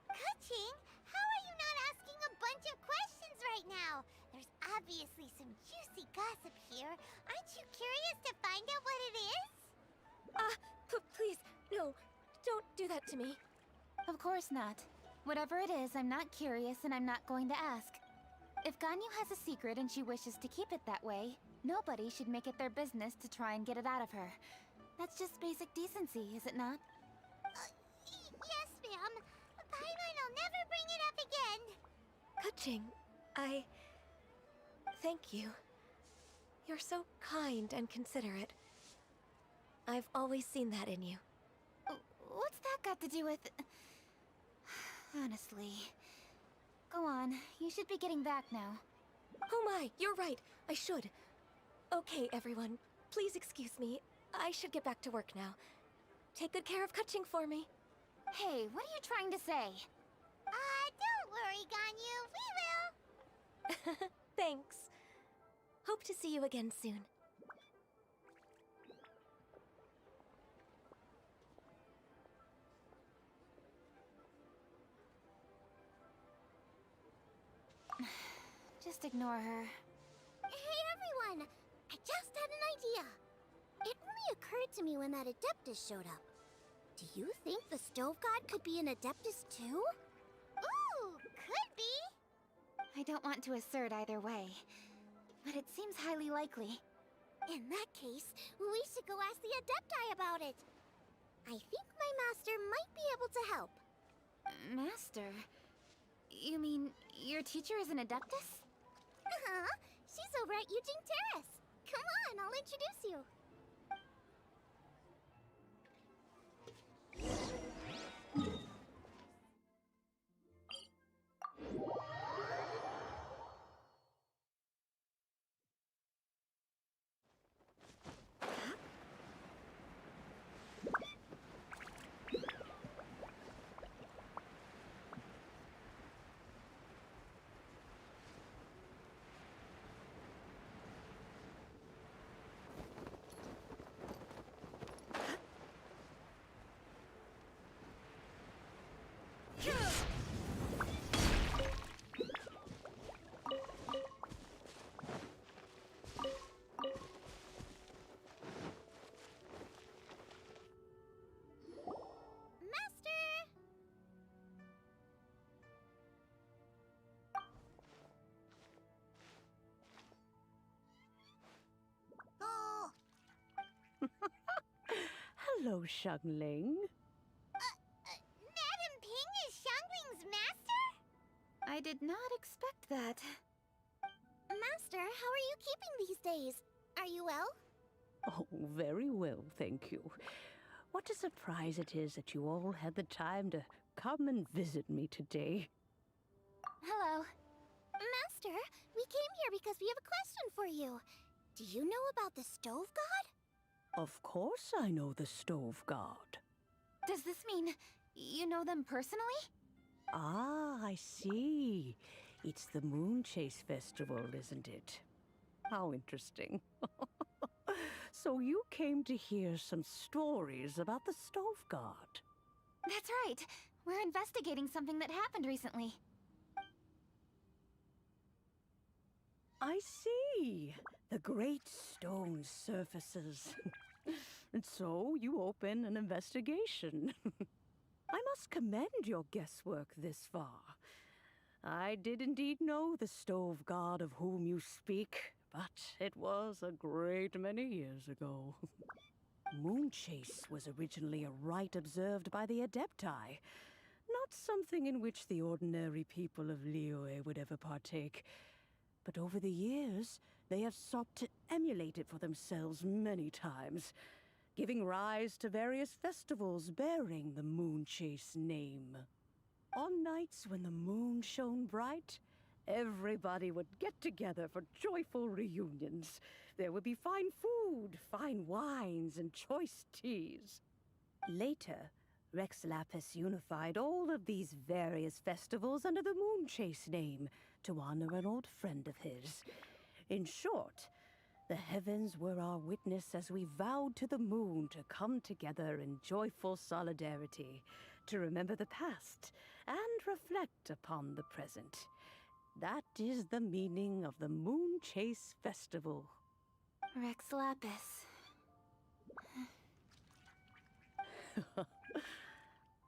Kaching, how are you not asking a bunch of questions right now? There's obviously some juicy gossip here. Aren't you curious to find out what it is? Please, no, don't do that to me. Of course not. Whatever it is, I'm not curious and I'm not going to ask. If Ganyu has a secret and she wishes to keep it that way, nobody should make it their business to try and get it out of her. That's just basic decency, is it not? Yes, ma'am. Paimon will never bring it up again. Kaching, thank you. You're so kind and considerate. I've always seen that in you. What's that got to do with... Honestly. Go on, you should be getting back now. Oh my, you're right. I should. Okay, everyone. Please excuse me. I should get back to work now. Take good care of Kaching for me. Hey, what are you trying to say? Don't worry, Ganyu. We will. Thanks. Hope to see you again soon. Just ignore her. Hey, everyone! I just had an idea. It only occurred to me when that Adeptus showed up. Do you think the Stove God could be an Adeptus too? Ooh, could be! I don't want to assert either way, but it seems highly likely. In that case, we should go ask the Adepti about it. I think my master might be able to help. Master? You mean your teacher is an Adeptus? Uh-huh. She's over at Eugene Terrace. Come on, I'll introduce you. Hello, Xiangling. Madam Ping is Xiangling's master? I did not expect that. Master, how are you keeping these days? Are you well? Oh, very well, thank you. What a surprise it is that you all had the time to come and visit me today. Hello. Master, we came here because we have a question for you. Do you know about the Stove God? Of course I know the Stove God. Does this mean you know them personally? Ah, I see. It's the Moon Chase Festival, isn't it? How interesting. So you came to hear some stories about the Stove God. That's right. We're investigating something that happened recently. I see. The great stone surfaces. And so you open an investigation. I must commend your guesswork this far. I did indeed know the Stove God of whom you speak, but it was a great many years ago. Moon Chase was originally a rite observed by the Adepti, not something in which the ordinary people of Liyue would ever partake. But over the years, they have sought to emulate it for themselves many times, giving rise to various festivals bearing the Moon Chase name. On nights when the moon shone bright, everybody would get together for joyful reunions. There would be fine food, fine wines, and choice teas. Later, Rex Lapis unified all of these various festivals under the Moon Chase name to honor an old friend of his. In short, the heavens were our witness as we vowed to the moon to come together in joyful solidarity, to remember the past and reflect upon the present. That is the meaning of the Moon Chase Festival. Rex Lapis.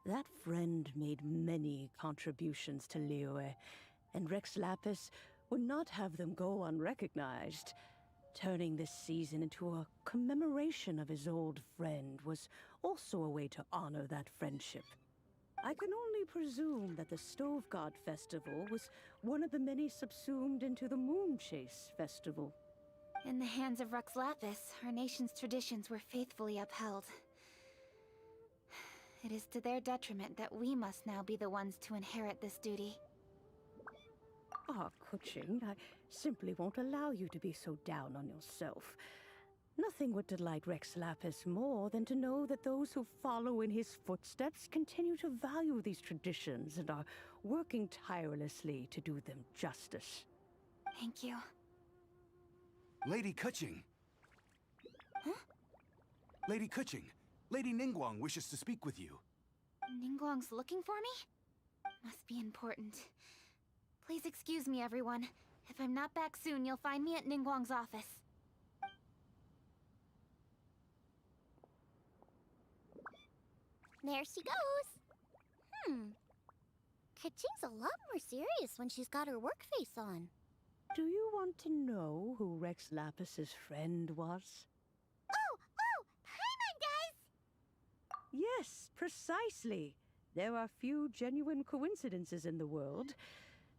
That friend made many contributions to Liyue, and Rex Lapis would not have them go unrecognized. Turning this season into a commemoration of his old friend was also a way to honor that friendship. I can only presume that the Stove God Festival was one of the many subsumed into the Moon Chase Festival. In the hands of Rex Lapis, our nation's traditions were faithfully upheld. It is to their detriment that we must now be the ones to inherit this duty. Ah, Kuching, I simply won't allow you to be so down on yourself. Nothing would delight Rex Lapis more than to know that those who follow in his footsteps continue to value these traditions and are working tirelessly to do them justice. Thank you. Lady Kuching! Huh? Lady Kuching, Lady Ningguang wishes to speak with you. Ningguang's looking for me? Must be important. Please excuse me, everyone. If I'm not back soon, you'll find me at Ningguang's office. There she goes. Kuching's a lot more serious when she's got her work face on. Do you want to know who Rex Lapis's friend was? Oh! Paimon does! Yes, precisely. There are few genuine coincidences in the world.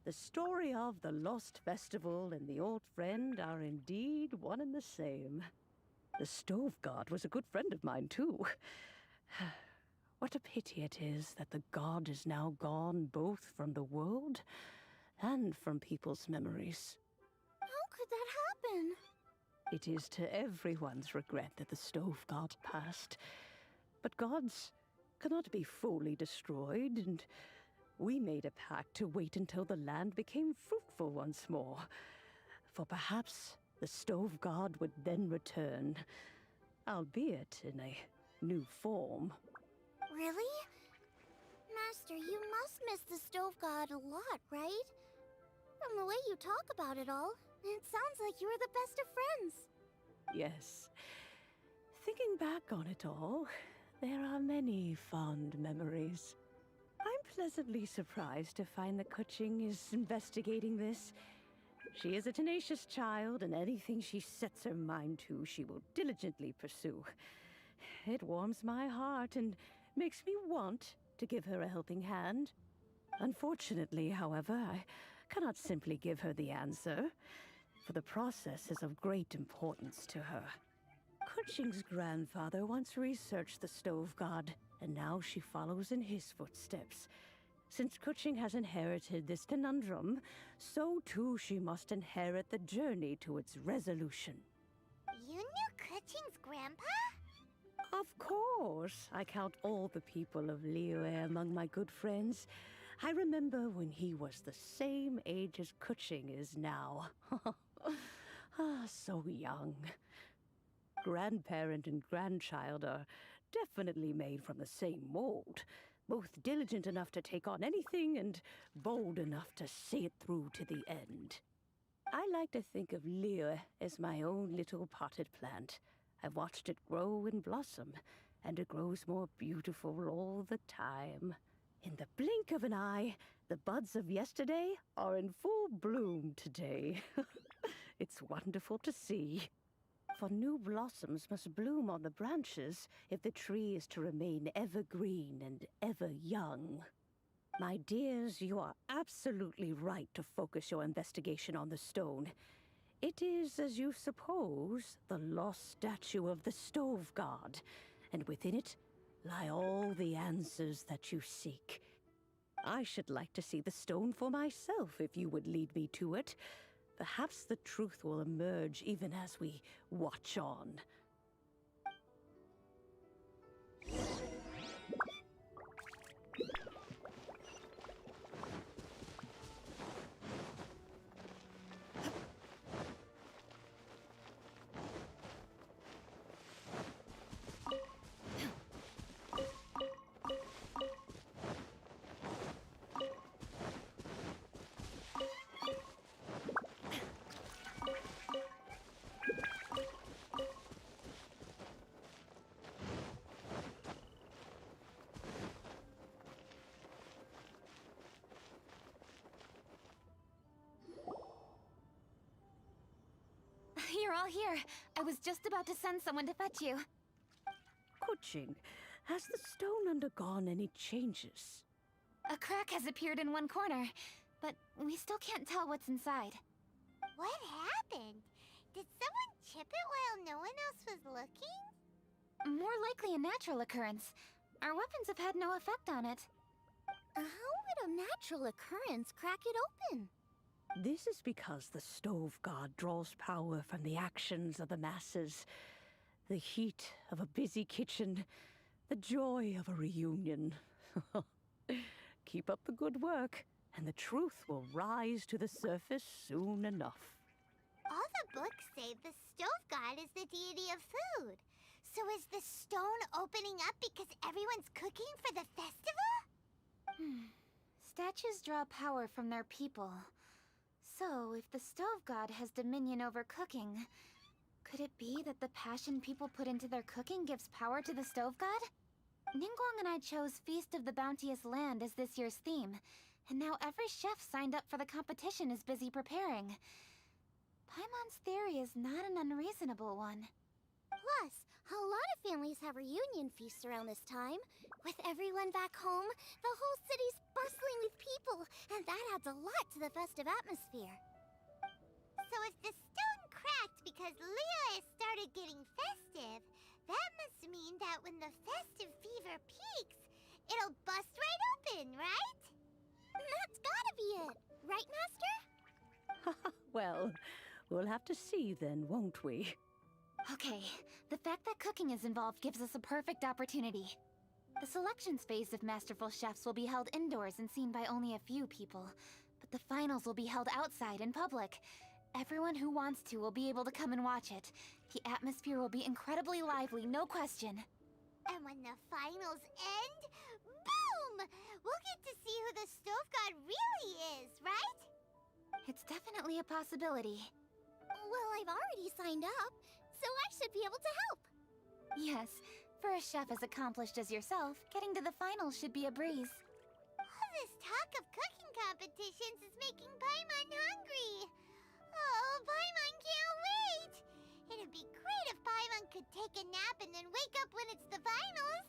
The story of the Lost Festival and the old friend are indeed one and the same. The Stove God was a good friend of mine, too. What a pity it is that the god is now gone both from the world and from people's memories. How could that happen? It is to everyone's regret that the Stove God passed. But gods cannot be fully destroyed, and we made a pact to wait until the land became fruitful once more. For perhaps the Stove God would then return, albeit in a new form. Really? Master, you must miss the Stove God a lot, right? From the way you talk about it all, it sounds like you were the best of friends. Yes. Thinking back on it all, there are many fond memories. I'm pleasantly surprised to find that Kuching is investigating this. She is a tenacious child, and anything she sets her mind to, she will diligently pursue. It warms my heart and makes me want to give her a helping hand. Unfortunately, however, I cannot simply give her the answer, for the process is of great importance to her. Kuching's grandfather once researched the Stove God, and now she follows in his footsteps. Since Kuching has inherited this conundrum, so too she must inherit the journey to its resolution. You knew Kuching's grandpa? Of course. I count all the people of Liyue among my good friends. I remember when he was the same age as Kuching is now. So young. Grandparent and grandchild are definitely made from the same mold. Both diligent enough to take on anything and bold enough to see it through to the end. I like to think of Liyue as my own little potted plant. I've watched it grow and blossom, and it grows more beautiful all the time. In the blink of an eye, the buds of yesterday are in full bloom today. It's wonderful to see. For new blossoms must bloom on the branches if the tree is to remain evergreen and ever young. My dears, you are absolutely right to focus your investigation on the stone. It is, as you suppose, the lost statue of the Stove God, and within it lie all the answers that you seek. I should like to see the stone for myself if you would lead me to it. Perhaps the truth will emerge even as we watch on. You're all here. I was just about to send someone to fetch you. Kuching, has the stone undergone any changes? A crack has appeared in one corner, but we still can't tell what's inside. What happened? Did someone chip it while no one else was looking? More likely a natural occurrence. Our weapons have had no effect on it. How would a natural occurrence crack it open? This is because the stove god draws power from the actions of the masses, the heat of a busy kitchen, the joy of a reunion. Keep up the good work, and the truth will rise to the surface soon enough. All the books say the stove god is the deity of food. So is the stone opening up because everyone's cooking for the festival? Statues draw power from their people. So, if the stove god has dominion over cooking, could it be that the passion people put into their cooking gives power to the stove god? Ningguang and I chose Feast of the Bounteous Land as this year's theme, and now every chef signed up for the competition is busy preparing. Paimon's theory is not an unreasonable one. Plus, a lot of families have reunion feasts around this time. With everyone back home, the whole city's bustling with people, and that adds a lot to the festive atmosphere. So if the stone cracked because Leo has started getting festive, that must mean that when the festive fever peaks, it'll bust right open, right? That's gotta be it, right, Master? Well, we'll have to see then, won't we? Okay, the fact that cooking is involved gives us a perfect opportunity. The selections phase of Masterful Chefs will be held indoors and seen by only a few people, but the finals will be held outside in public. Everyone who wants to will be able to come and watch it. The atmosphere will be incredibly lively, no question. And when the finals end, boom! We'll get to see who the stove god really is, right? It's definitely a possibility. Well, I've already signed up, so I should be able to help. Yes, for a chef as accomplished as yourself, getting to the finals should be a breeze. All this talk of cooking competitions is making Paimon hungry. Oh, Paimon can't wait! It'd be great if Paimon could take a nap and then wake up when it's the finals.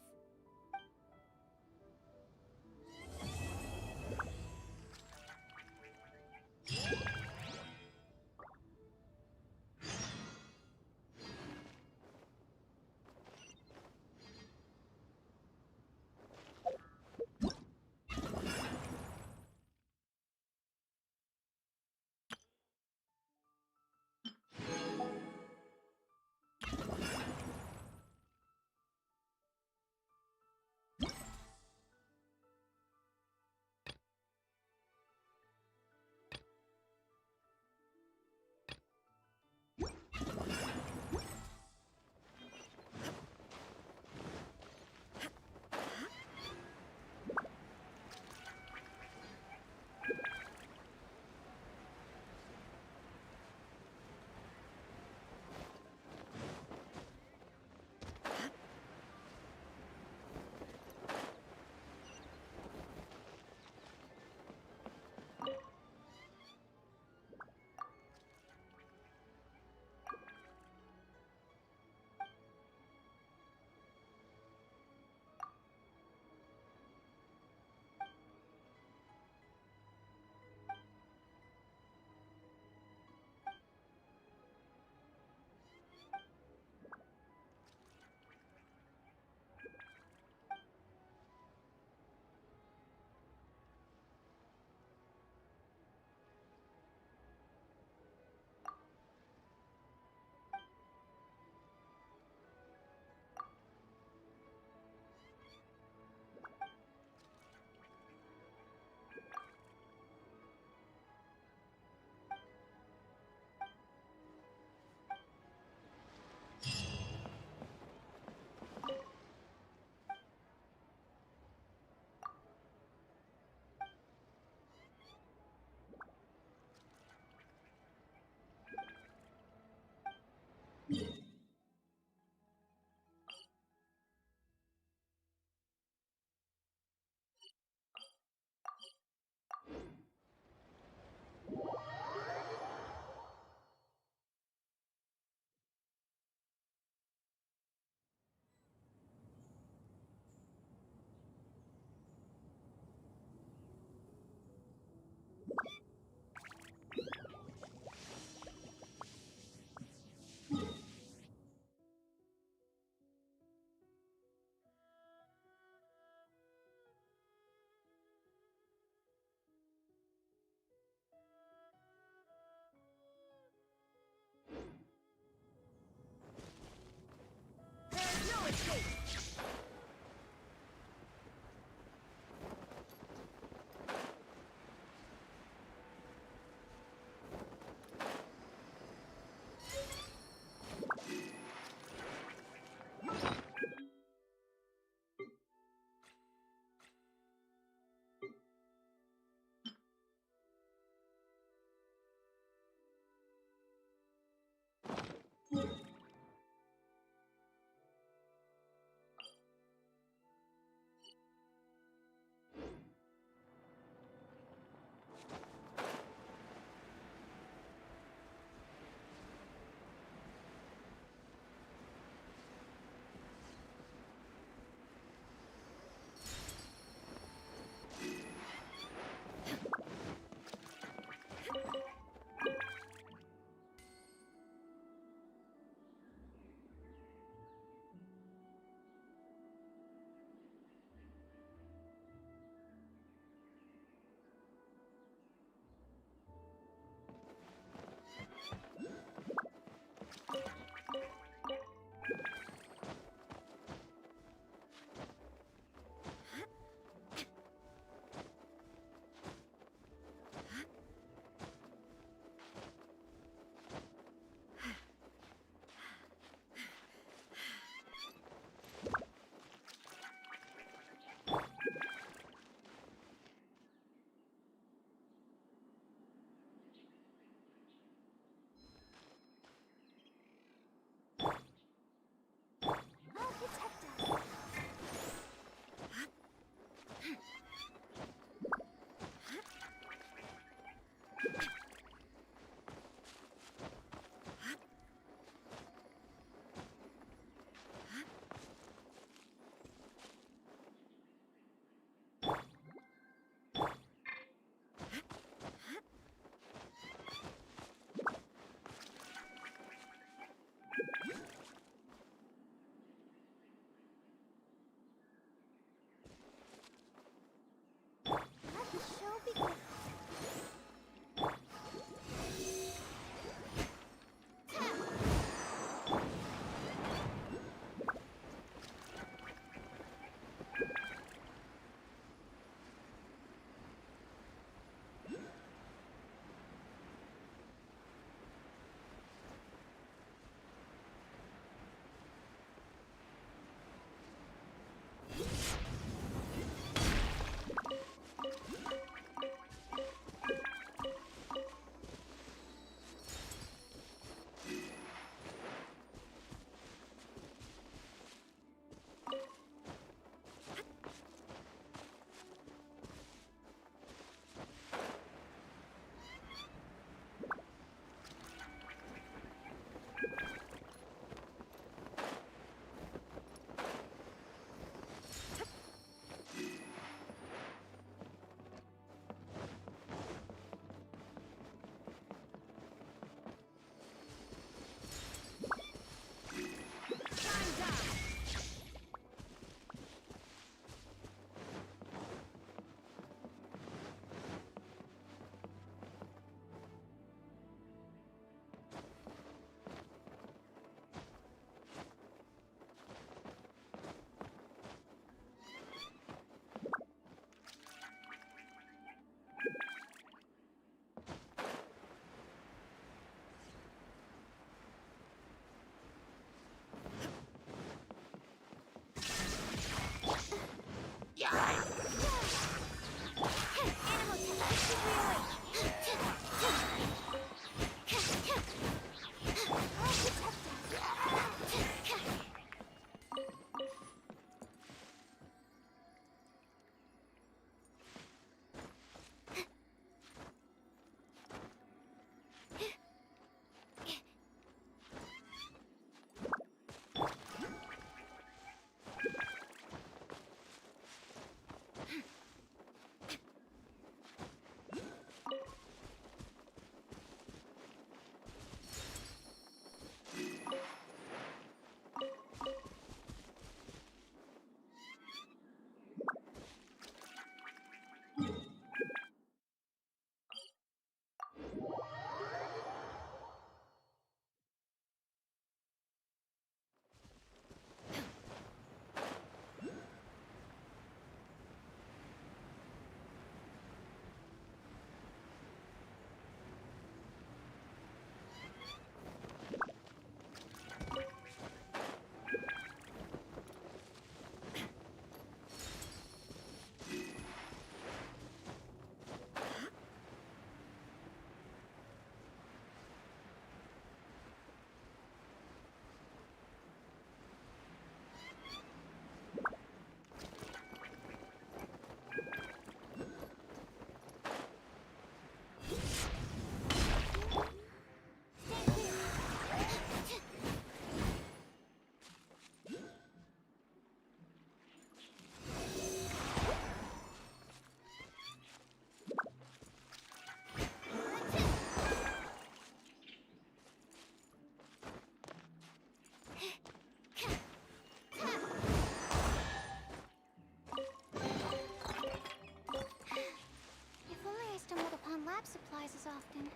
as often.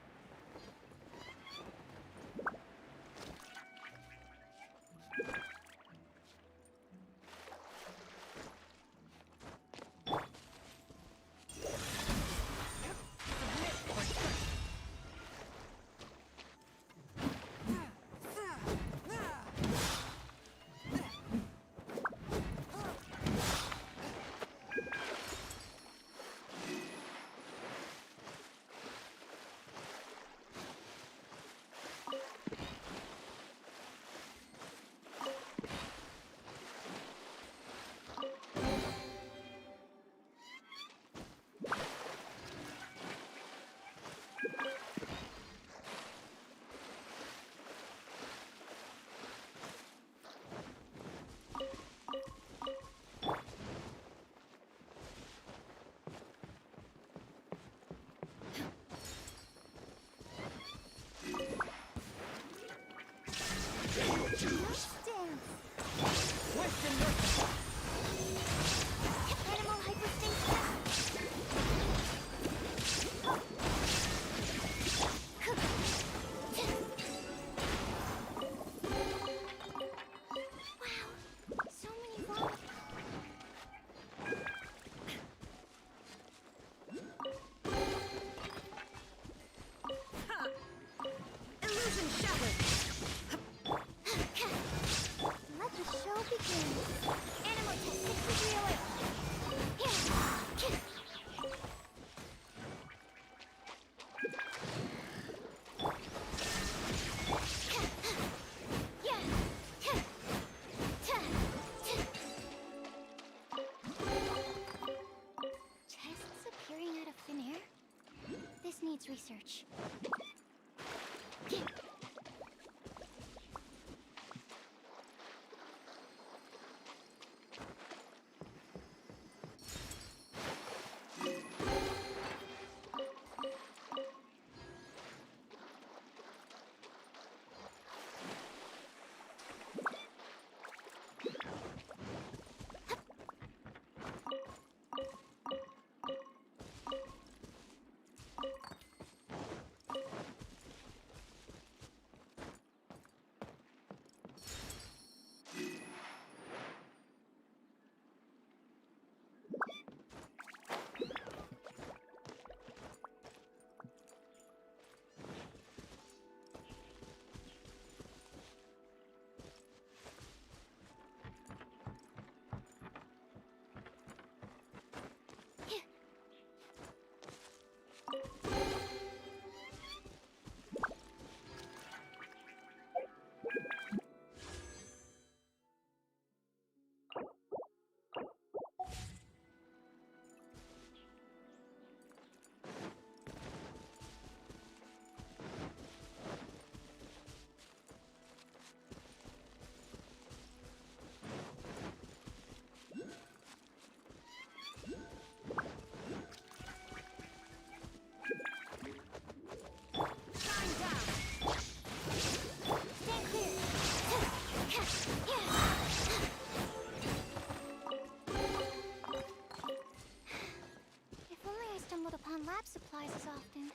Animal hyperstasis. Wow, so many wrong. Illusion shattered! Let the show begin. Animal test 6 away. Chests appearing out of thin air? This needs research. On lab supplies as often.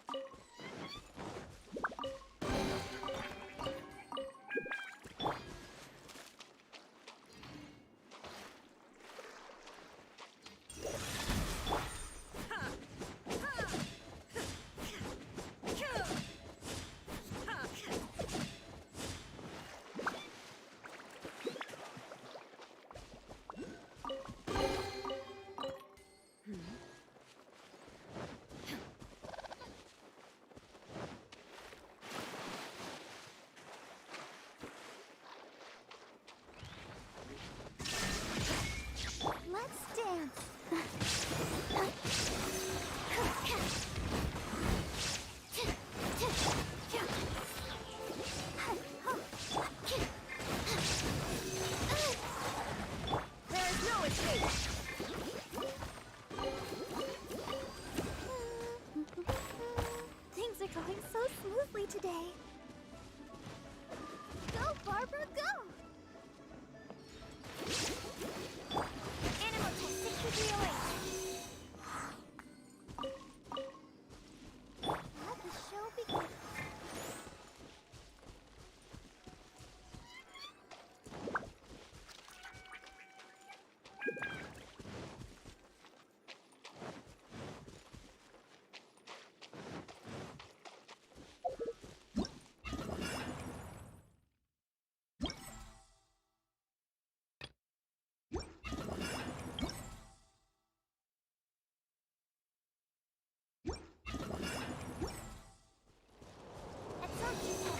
That's all she said.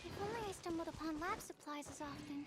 If only I stumbled upon lab supplies as often.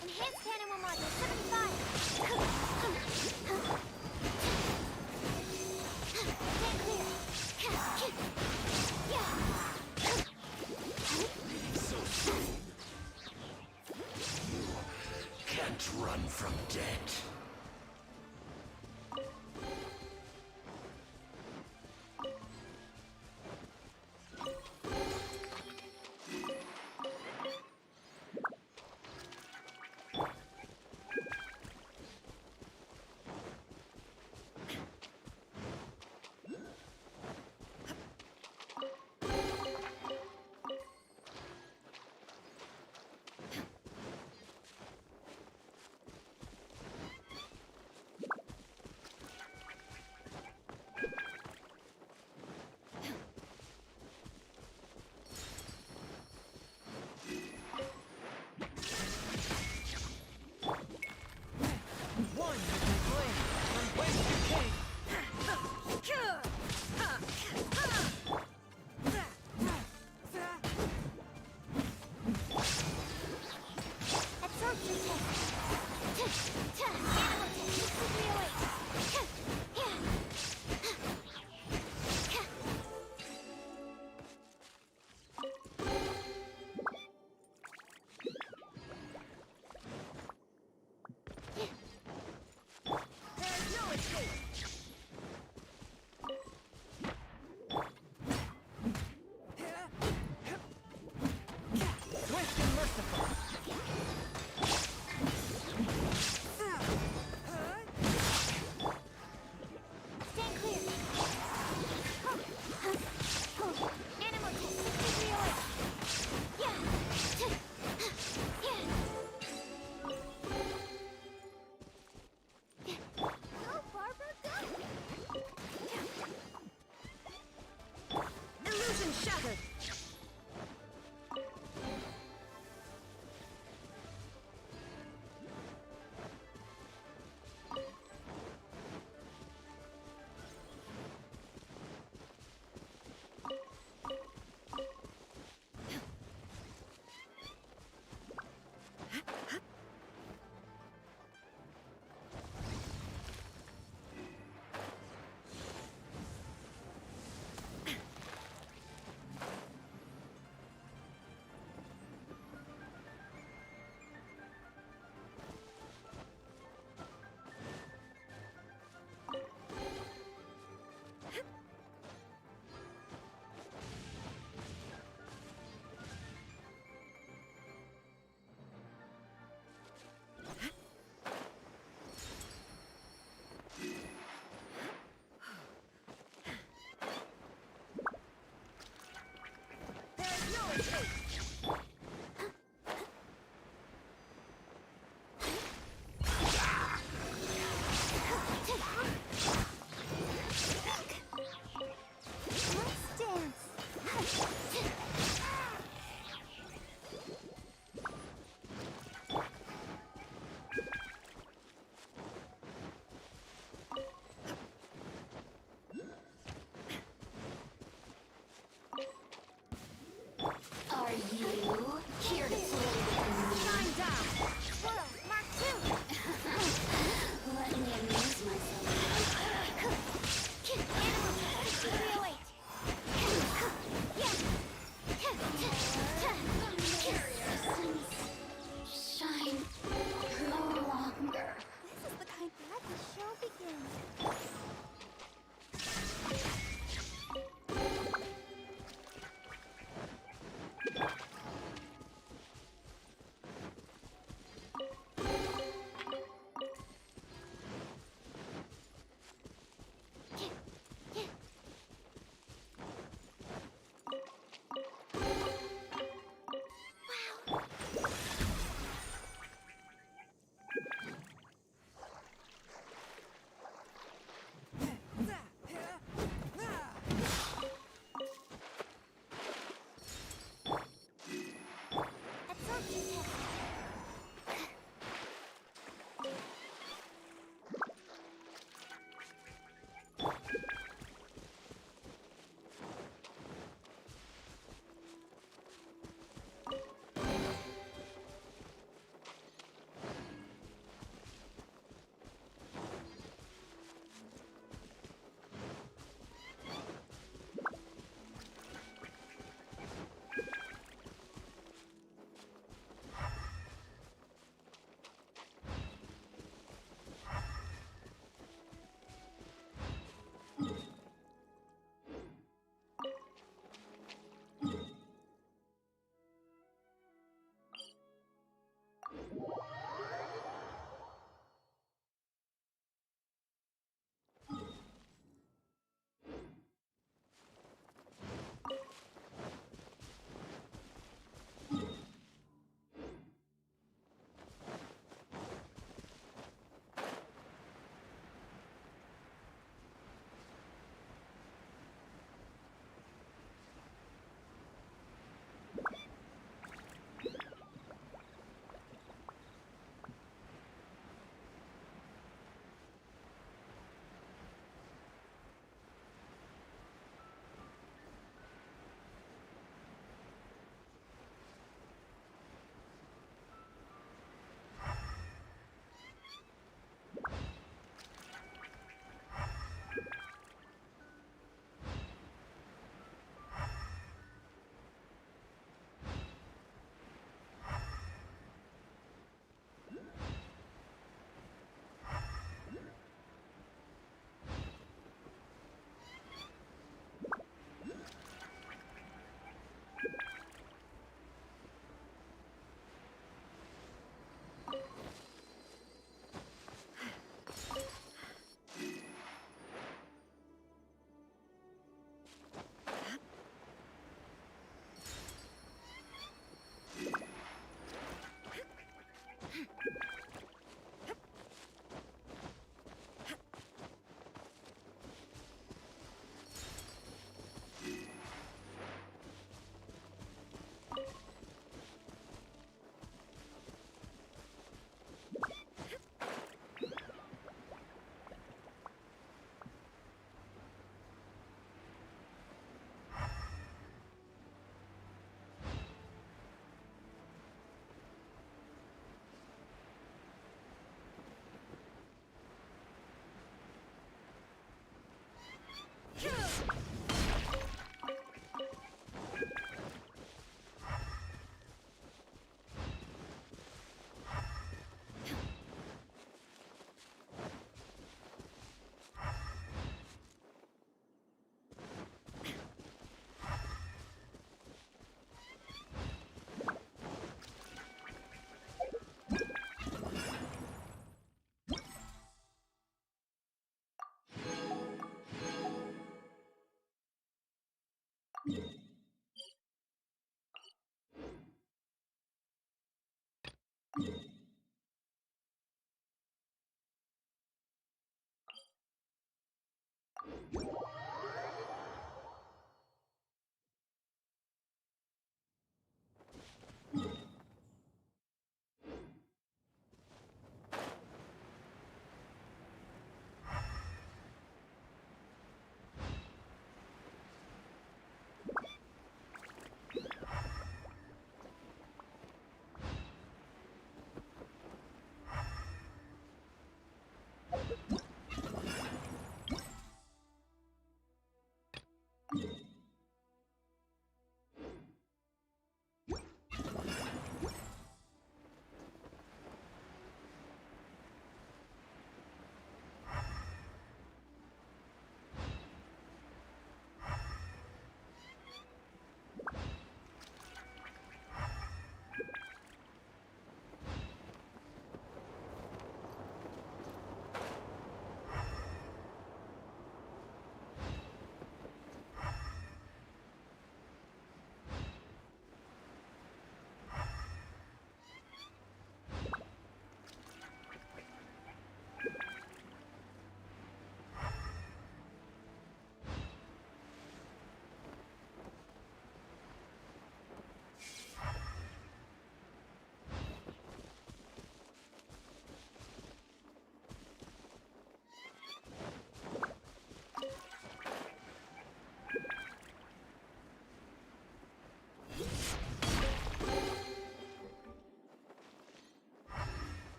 Enhanced animal module 75. Stand clear. So soon. Can't run from death. Illusion shattered! Are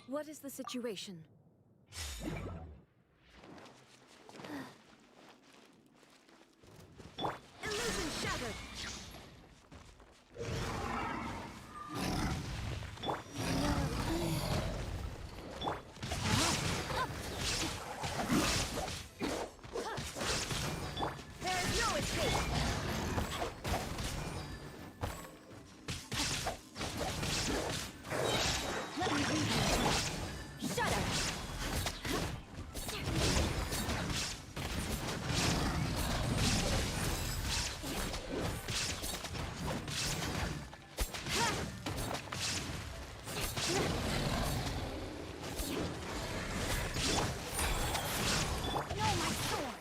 What is the situation? Illusion shattered! There is no escape! Let me read you. Shudder! No, my sword!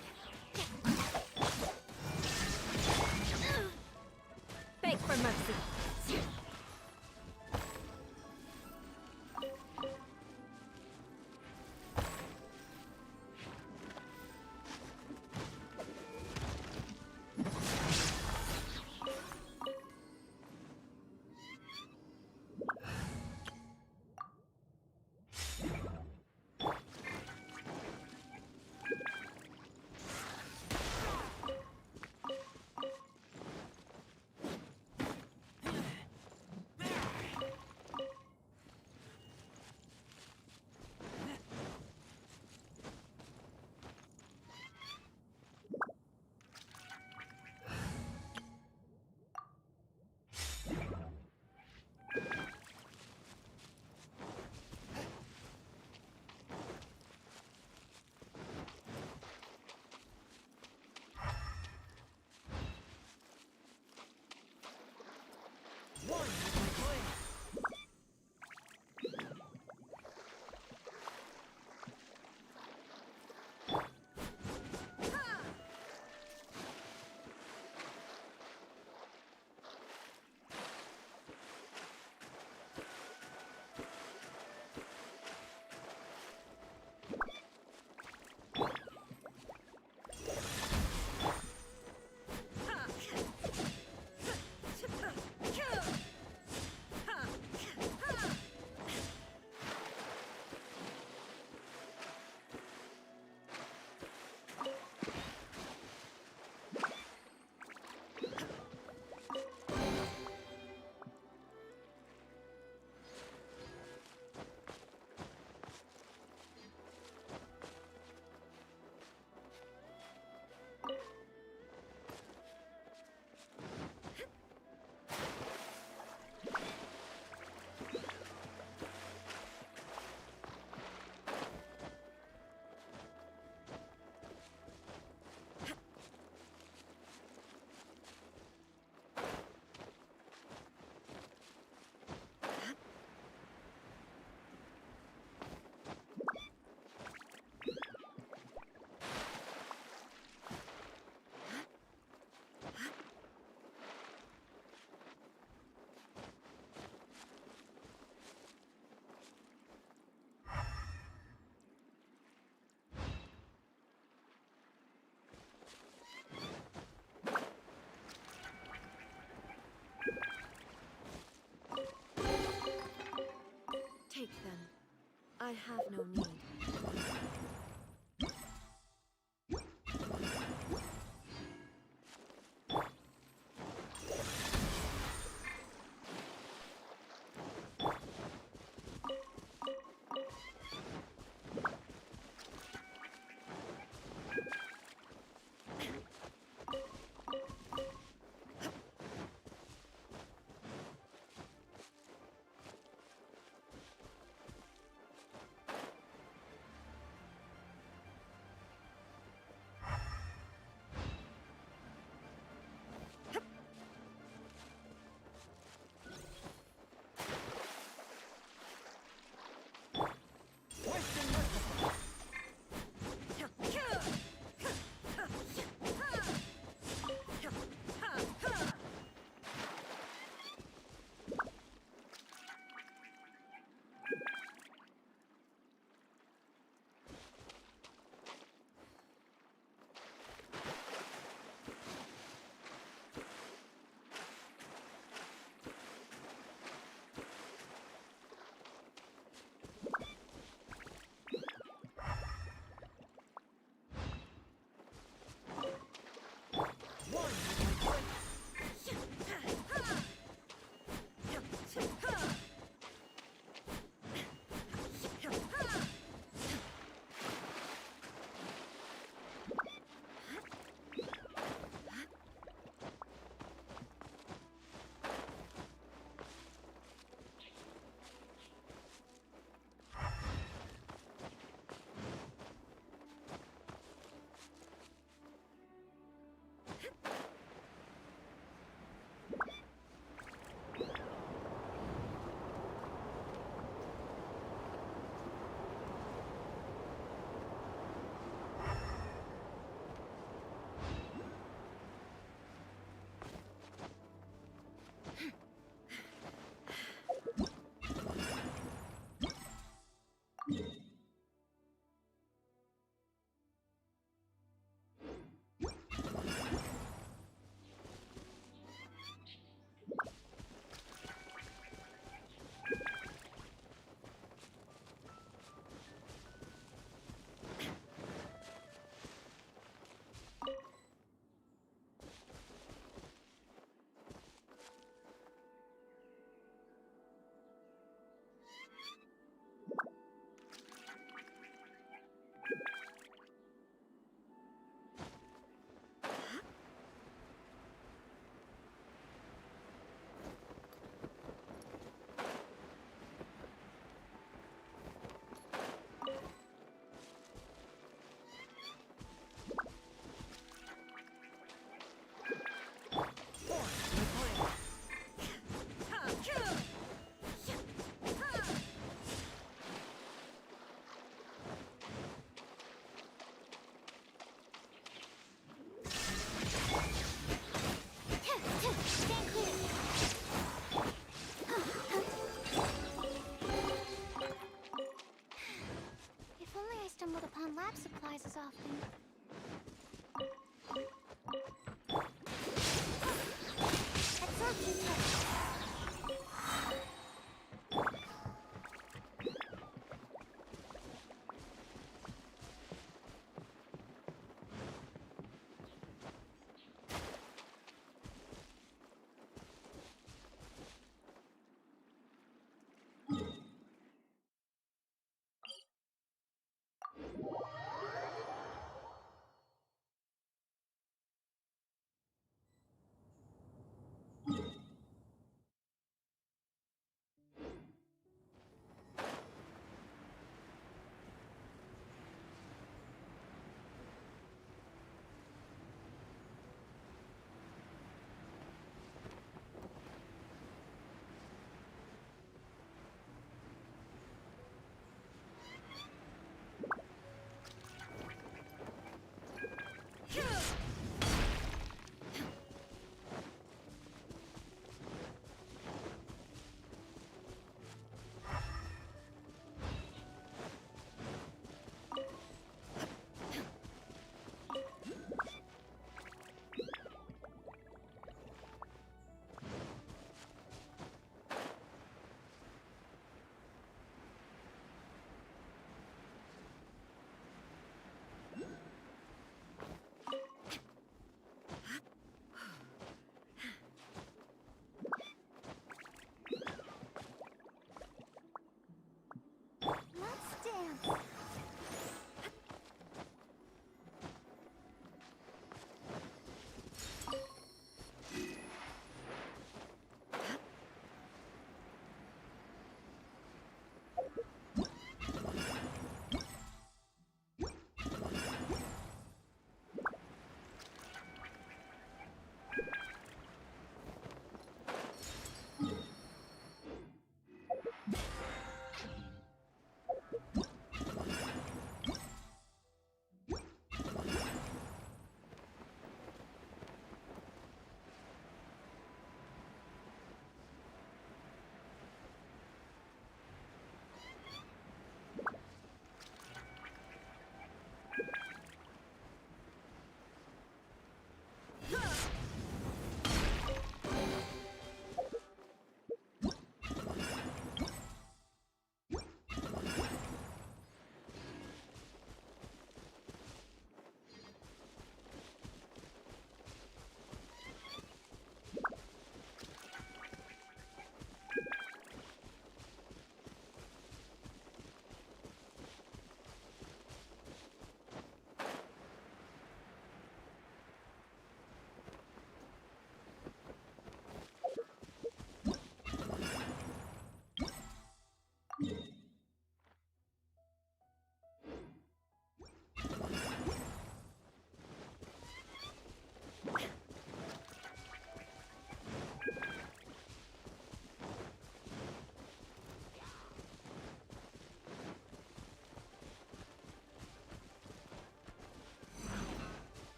I have no need.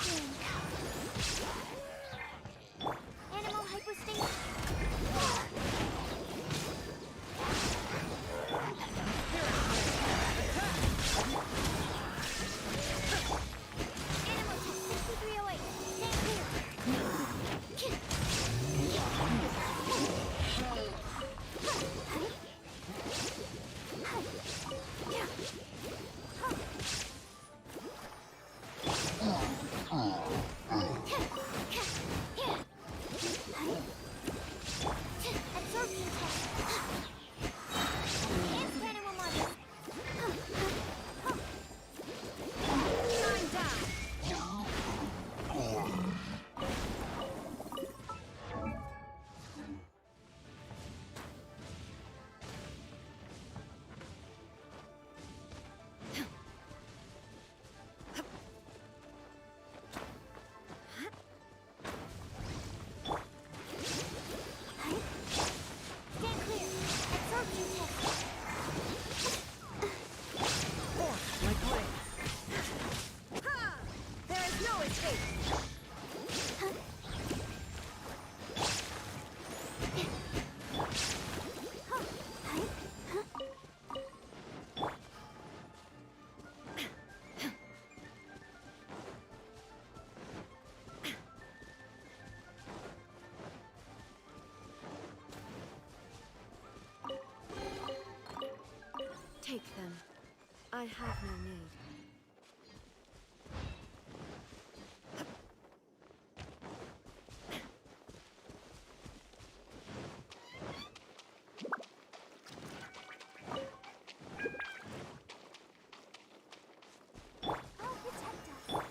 soon. Animal hypostasis. Animal test 6308. Stay clear. Absorption test. Enhanced animal model. Nine down. Stand clear. Absorption test. Like blade. Ha! There is no escape. Take them. I have no need. Oh, protect us.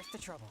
What's the trouble?